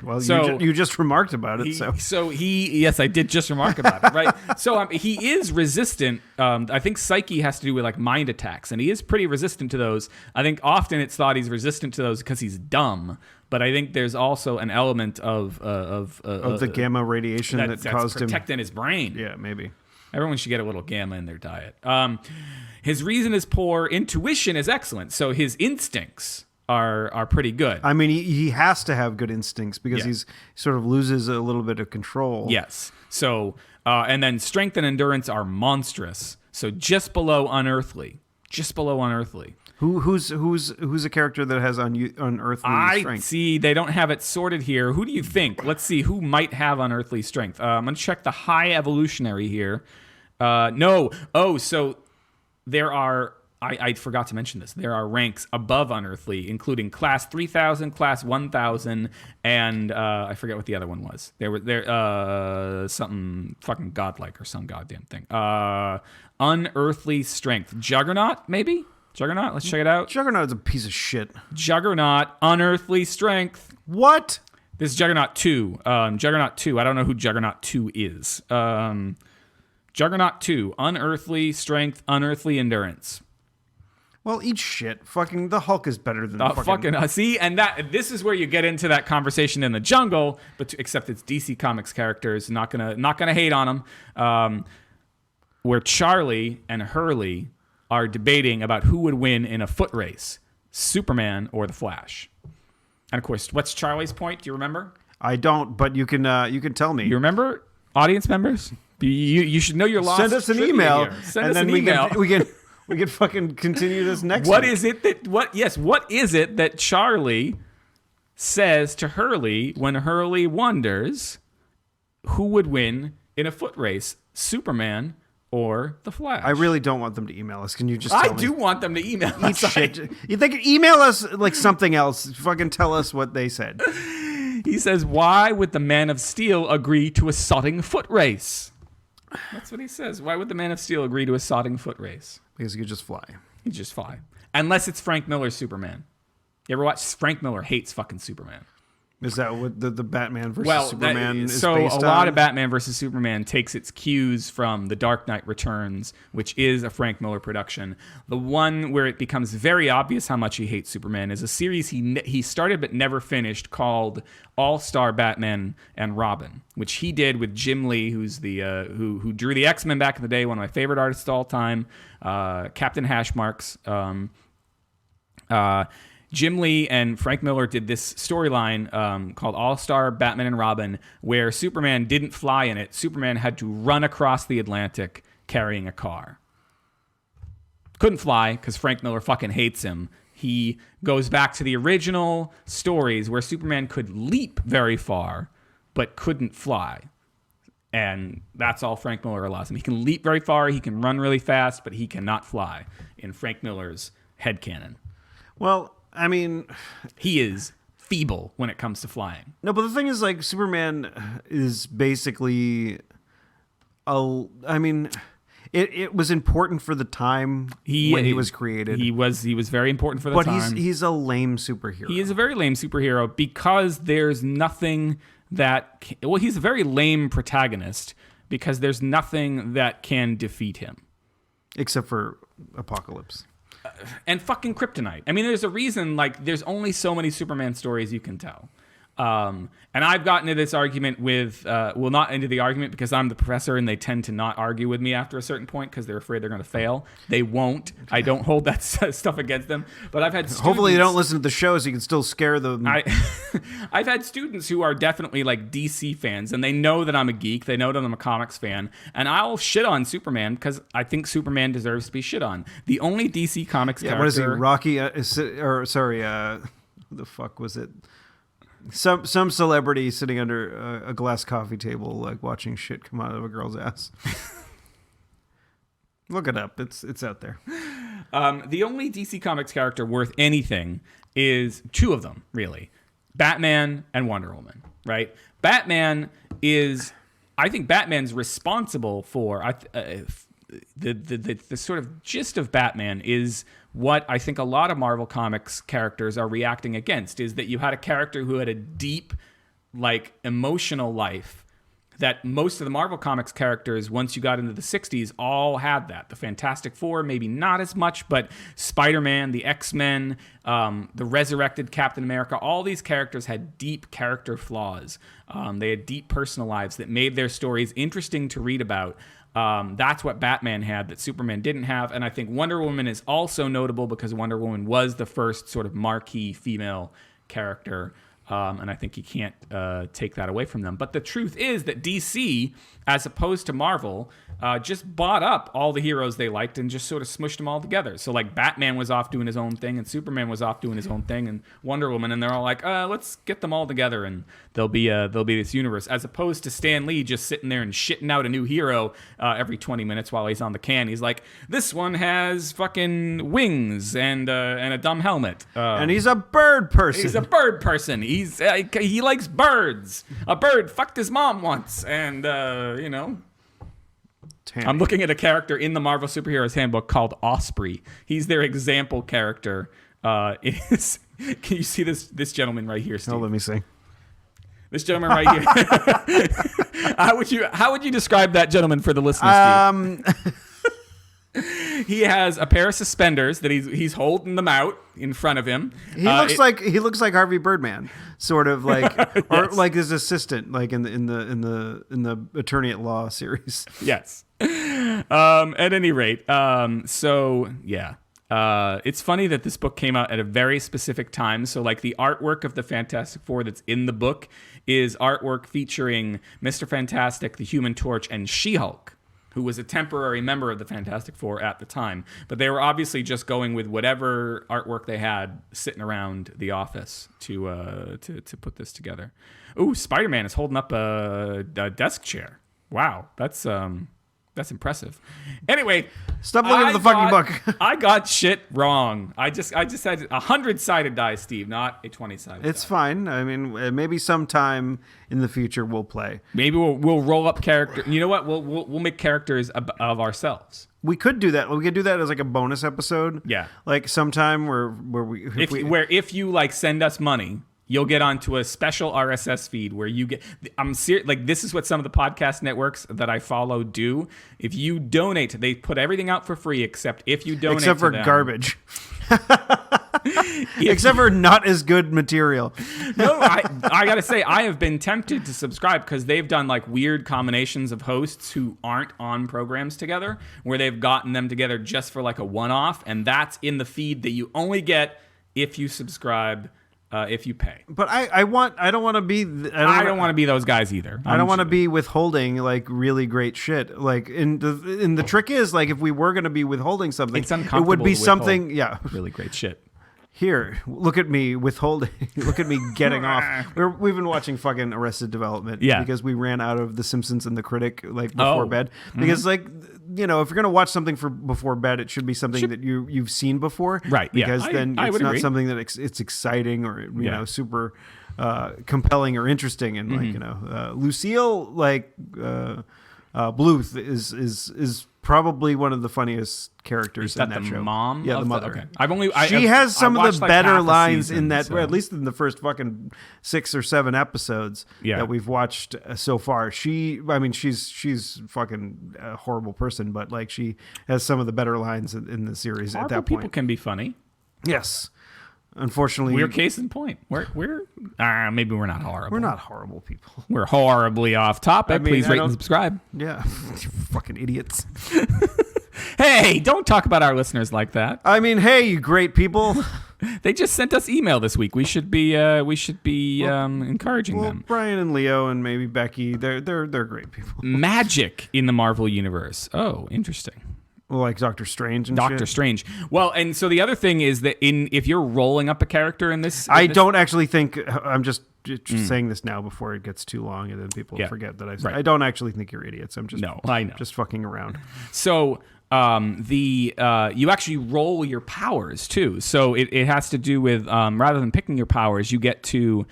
Well, So- you just remarked about it. Yes, I did just remark about it, right? So he is resistant. I think Psyche has to do with like mind attacks, and he is pretty resistant to those. I think often it's thought he's resistant to those because he's dumb, but I think there's also an element of the gamma radiation that that's caused him. protecting his brain. Yeah, maybe. Everyone should get a little gamma in their diet. His reason is poor. Intuition is excellent. So his instincts are pretty good. I mean, he has to have good instincts because Yeah. he's sort of loses a little bit of control. Yes. So, and then strength and endurance are monstrous. So just below unearthly. Just below unearthly. Who's a character that has unearthly I strength? see. They don't have it sorted here. Who do you think? Let's see who might have unearthly strength. I'm going to check the high evolutionary here. No. Oh, so there are... I forgot to mention this. There are ranks above unearthly, including class 3000, class 1000, and I forget what the other one was. There something fucking godlike or some goddamn thing. Unearthly strength. Juggernaut, maybe? Juggernaut? Let's check it out. Juggernaut's a piece of shit. Juggernaut, unearthly strength. What? This is Juggernaut 2. Juggernaut 2. I don't know who Juggernaut 2 is. Juggernaut 2. Unearthly strength, unearthly endurance. Well, eat shit. Fucking the Hulk is better than See, and this is where you get into that conversation in the jungle, but except it's DC Comics characters. Not gonna hate on them. Where Charlie and Hurley are debating about who would win in a foot race, Superman or the Flash. And of course, what's Charlie's point? Do you remember? I don't, but you can tell me. You remember, audience members? You should know your lost. Send us an trivia email, here. Send and us then an email. we can fucking continue this next. What week. is it that Charlie says to Hurley when Hurley wonders who would win in a foot race, Superman or The Flash. I really don't want them to email us. Can you just tell I me? do want them to email Eat us. shit. They could email us like something else. Fucking tell us what they said. He says, why would the Man of Steel agree to a sodding foot race? That's what he says. Why would the Man of Steel agree to a sodding foot race? Because he could just fly. He'd just fly. Unless it's Frank Miller's Superman. You ever watch? Frank Miller hates fucking Superman. Is that what the Batman versus Superman is so based a on? lot of Batman versus Superman takes its cues from The Dark Knight Returns, which is a Frank Miller production. The one where it becomes very obvious how much he hates Superman is a series he started but never finished called All-Star Batman and Robin, which he did with Jim Lee, who's the who drew the X-Men back in the day, one of my favorite artists of all time, Captain Hashmarks. Jim Lee and Frank Miller did this storyline called All-Star Batman and Robin, where Superman didn't fly in it. Superman had to run across the Atlantic carrying a car. Couldn't fly because Frank Miller fucking hates him. He goes back to the original stories where Superman could leap very far, but couldn't fly. And that's all Frank Miller allows him. He can leap very far, he can run really fast, but he cannot fly in Frank Miller's headcanon. Well, I mean, he is feeble when it comes to flying. No, but the thing is, like, Superman is basically it was important for the time when he was created. He was very important for the time. But he's a lame superhero. He is a very lame superhero because there's nothing that... Well, he's a very lame protagonist because there's nothing that can defeat him. Except for Apocalypse. And fucking kryptonite. I mean, there's a reason, like, there's only so many Superman stories you can tell. And I've gotten into this argument with, well, not into the argument because I'm the professor and they tend to not argue with me after a certain point because they're afraid they're going to fail. They won't. I don't hold that stuff against them. But I've had students... Hopefully you don't listen to the show so you can still scare them. I've had students who are definitely like DC fans and they know that I'm a geek. They know that I'm a comics fan. And I'll shit on Superman because I think Superman deserves to be shit on. The only DC comics character... What is he, Rocky? Who the fuck was it? Some celebrity sitting under a glass coffee table, like watching shit come out of a girl's ass. Look it up; it's out there. The only DC Comics character worth anything is two of them, really: Batman and Wonder Woman. Right? Batman is, I think, Batman's responsible for the sort of gist of Batman is what I think a lot of Marvel Comics characters are reacting against, is that you had a character who had a deep, like, emotional life that most of the Marvel Comics characters, once you got into the 60s, all had that. The Fantastic Four, maybe not as much, but Spider-Man, the X-Men, the resurrected Captain America, all these characters had deep character flaws. They had deep personal lives that made their stories interesting to read about. That's what Batman had that Superman didn't have. And I think Wonder Woman is also notable because Wonder Woman was the first sort of marquee female character. And I think you can't take that away from them. But the truth is that DC, as opposed to Marvel, just bought up all the heroes they liked and just sort of smushed them all together. So like Batman was off doing his own thing and Superman was off doing his own thing and Wonder Woman, and they're all like, let's get them all together and there'll be this universe. As opposed to Stan Lee just sitting there and shitting out a new hero every 20 minutes while he's on the can. He's like, this one has fucking wings and a dumb helmet. And he's a bird person. He's a bird person. He likes birds. A bird fucked his mom once, and Tammy. I'm looking at a character in the Marvel Superheroes Handbook called Osprey. He's their example character. Can you see this gentleman right here, Steve? Oh, let me see. This gentleman right here. How would you describe that gentleman for the listeners, Steve? He has a pair of suspenders that he's holding them out in front of him. He looks like Harvey Birdman, sort of like, yes. Or like his assistant, like in the Attorney at Law series. Yes. At any rate, so yeah. It's funny that this book came out at a very specific time. So like the artwork of the Fantastic Four that's in the book is artwork featuring Mr. Fantastic, the Human Torch, and She-Hulk, who was a temporary member of the Fantastic Four at the time. But they were obviously just going with whatever artwork they had sitting around the office to put this together. Ooh, Spider-Man is holding up a desk chair. Wow, that's That's impressive. Anyway, Stop looking at the fucking book. I got shit wrong. I just had a 100-sided die, Steve, not a 20-sided. It's die. fine. I mean, maybe sometime in the future we'll play. Maybe we'll roll up character. You know what? We'll make characters of ourselves. We could do that. We could do that as like a bonus episode. Yeah. Like sometime where if you like send us money, you'll get onto a special RSS feed where you get. I'm serious. Like, this is what some of the podcast networks that I follow do. If you donate, they put everything out for free, except if you donate, except for to them. garbage. Except for not as good material. No, I gotta say, I have been tempted to subscribe because they've done like weird combinations of hosts who aren't on programs together, where they've gotten them together just for like a one-off, and that's in the feed that you only get if you subscribe. If you pay. But I don't want to be. I don't want to be those guys either. I don't want to be withholding like really great shit. Like the trick is like if we were going to be withholding something, it's uncomfortable. It would be to something. Yeah, really great shit. Here, look at me withholding. Look at me getting off. We've been watching fucking Arrested Development. Yeah. Because we ran out of The Simpsons and The Critic like before bed. Mm-hmm. Because like, you know, if you're gonna watch something for before bed, it should be something that you've seen before. Right. Because yeah. then I it's would not agree. something that it's exciting or you know super compelling or interesting. And like you know, Lucille like Bluth is probably one of the funniest characters in that the show. mom? Yeah, the of mother. Okay. She has some of watched, the like, better half a lines season, in that, so. at least in the first fucking 6 or 7 episodes that we've watched so far. She's fucking a horrible person, but like she has some of the better lines in the series Horrible at that people point. can be funny. Yes. Unfortunately, We're case in point. We're maybe we're not horrible. we're not horrible people. We're horribly off topic. I mean, Please I rate don't- and subscribe. Yeah. You fucking idiots. Hey, don't talk about our listeners like that. I mean, hey, you great people. They just sent us email this week. We should be encouraging Well, them. Brian and Leo and maybe Becky, they're great people. Magic in the Marvel universe. Oh, interesting. Well, like Doctor Strange and Doctor shit. Strange. Well, and so the other thing is that if you're rolling up a character in this, Don't actually think I'm just saying this now before it gets too long and then people forget that I said. Right. I don't actually think you're idiots. I'm just No, I know. just fucking around. So you actually roll your powers too. So it has to do with rather than picking your powers, you get to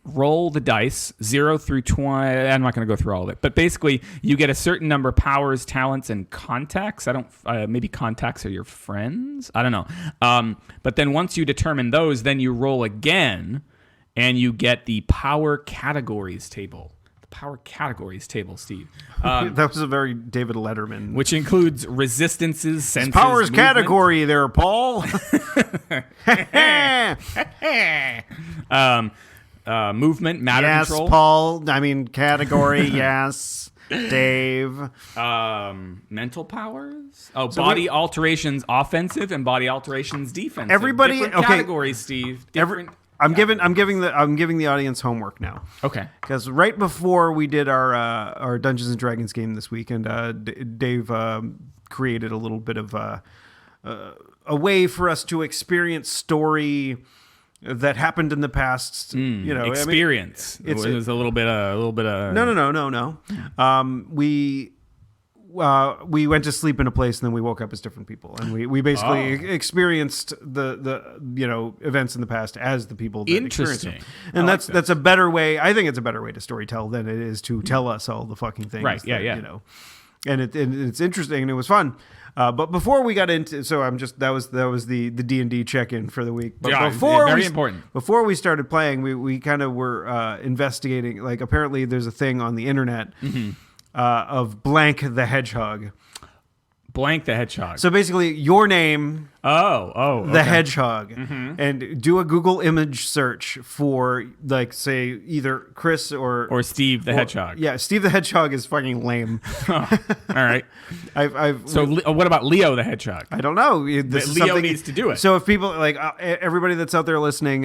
roll the dice 0 through 20. I'm not going to go through all of it, but basically you get a certain number of powers, talents, and contacts. Maybe contacts are your friends. I don't know. But then once you determine those, then you roll again, and you get the power categories table. The power categories table, Steve. That was a very David Letterman. Which includes resistances, senses, powers movement. category there, Paul. Movement, matter Yes, control. Paul. I mean category. Yes, Dave. Mental powers. Oh, body alterations, offensive, and body alterations, defensive. Everybody- Different okay. categories, Steve. Different. I'm giving the audience homework now. Okay. Because right before we did our Dungeons and Dragons game this week, and Dave created a little bit of a way for us to experience story that happened in the past. You know, Experience. I mean, It was a little bit of. No. We went to sleep in a place and then we woke up as different people, and we basically experienced the events in the past as the people that experienced them. Interesting. And I that's a better way. I think it's a better way to storytell than it is to tell us all the fucking things. Right, yeah, that, yeah. You know, and it's interesting and it was fun. But before we got into, that was the D&D check-in for the week. But Yeah, very important. Before we started playing, we kind of were investigating. Like apparently, there's a thing on the internet of blank the hedgehog. Blank the hedgehog. So basically, your name, the hedgehog, and do a Google image search for like say either Chris or Steve the hedgehog. Yeah, Steve the hedgehog is fucking lame. All right. What about Leo the hedgehog? I don't know. This is Leo something- needs to do it. So if people like everybody that's out there listening,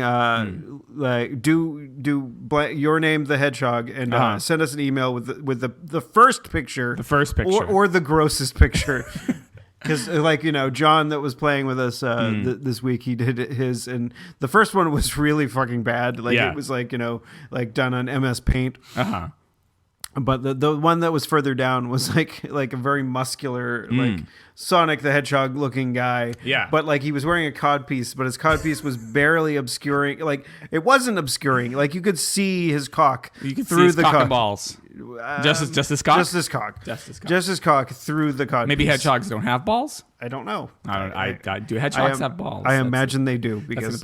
like do your name the hedgehog and send us an email with the first picture, or the grossest picture. Because John that was playing with us this week, he did his, and the first one was really fucking bad. Like it was like done on MS Paint. But the one that was further down was like a very muscular, like Sonic the Hedgehog looking guy. Yeah. But like he was wearing a codpiece, but his codpiece was barely obscuring. Like it wasn't obscuring. Like you could see his cock You can through see his the cock cock. and balls. Just his cock? Just his cock. Just his cock. Just his cock through the codpiece. Maybe hedgehogs don't have balls? I don't know. Do hedgehogs have balls? I imagine they do because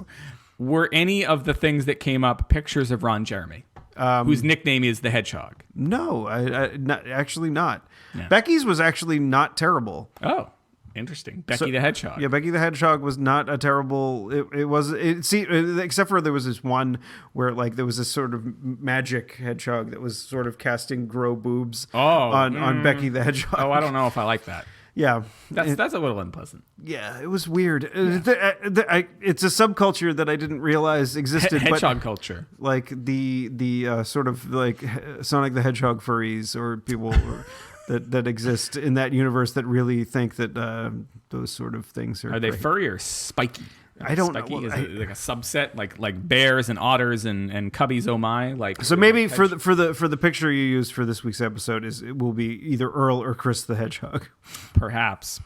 Were any of the things that came up pictures of Ron Jeremy, whose nickname is the Hedgehog? no, actually not. Yeah. Becky's was actually not terrible. Oh, interesting. Becky the Hedgehog. Yeah, Becky the Hedgehog was not a terrible. Except for there was this one where like there was this sort of magic hedgehog that was sort of casting grow boobs on Becky the Hedgehog. Oh, I don't know if I like that. Yeah, That's a little unpleasant. yeah, it was weird. It's a subculture that I didn't realize existed. Hedgehog but, culture. like the sort of like Sonic the Hedgehog furries or people that exist in that universe that really think that those sort of things are. Are they great. furry or spiky? I don't spiky? know. Is it like a subset, like bears and otters and cubbies? Oh my! Like So maybe for the picture you used for this week's episode it will be either Earl or Chris the Hedgehog. Perhaps.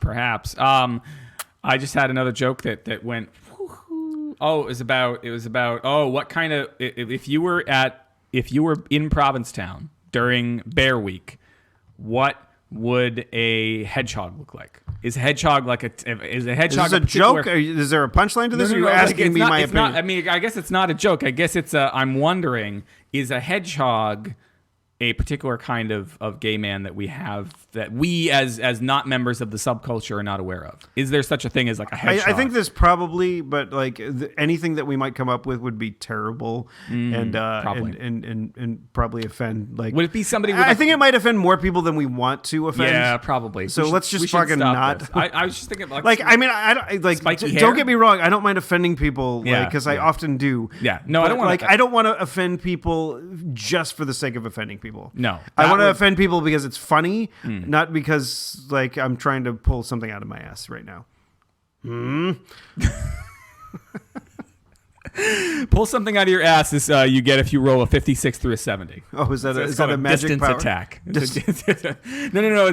I just had another joke that went. Oh, it was about. Oh, what kind of if you were in Provincetown during Bear Week, what would a hedgehog look like? Is a hedgehog is a hedgehog Is this a joke? Is there a punchline to this? No, or are you like, asking me not, my it's opinion? Not, I mean, I guess it's not a joke. I guess it's I'm wondering, is a hedgehog a particular kind of gay man that we have that we as not members of the subculture are not aware of? Is there such a thing as like a hedgehog? I think there's probably, but like anything that we might come up with would be terrible and probably. and probably offend. Like, would it be somebody? With I think it might offend more people than we want to offend. Yeah, probably. So let's just we should fucking stop not. this. I was just thinking Like, I mean, I don't like. Spiky Don't hair? get me wrong. I don't mind offending people, Yeah, because I yeah. often do. Yeah. No, I don't want like. I don't want to offend people just for the sake of offending people. No, I that want to would- offend people because it's funny, not because like I'm trying to pull something out of my ass right now. pull something out of your ass is you get if you roll a 56 through a 70. Oh, is that It's is that called a magic distance power? attack? No. It's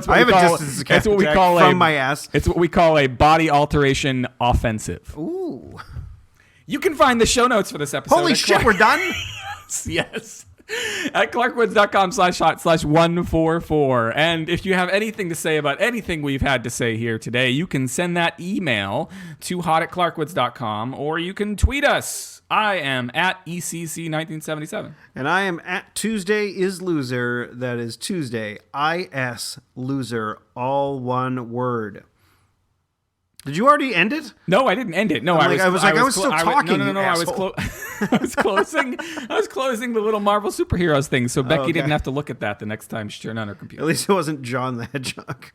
what I have we a call, distance it's what we attack call from my ass. It's what we call a body alteration offensive. Ooh. You can find the show notes for this episode. Holy at shit, we're done? Yes. At clarkwoods.com/hot/144. And if you have anything to say about anything we've had to say here today, you can send that email to hot@clarkwoods.com or you can tweet us. I am at ECC1977. And I am at Tuesday is Loser. That is Tuesday, IS Loser, all one word. Did you already end it? No, I didn't end it. No, I was still talking. No, I was closing. I was closing the little Marvel superheroes thing, so Becky okay. didn't have to look at that the next time she turned on her computer. At least it wasn't John the Hedgehog.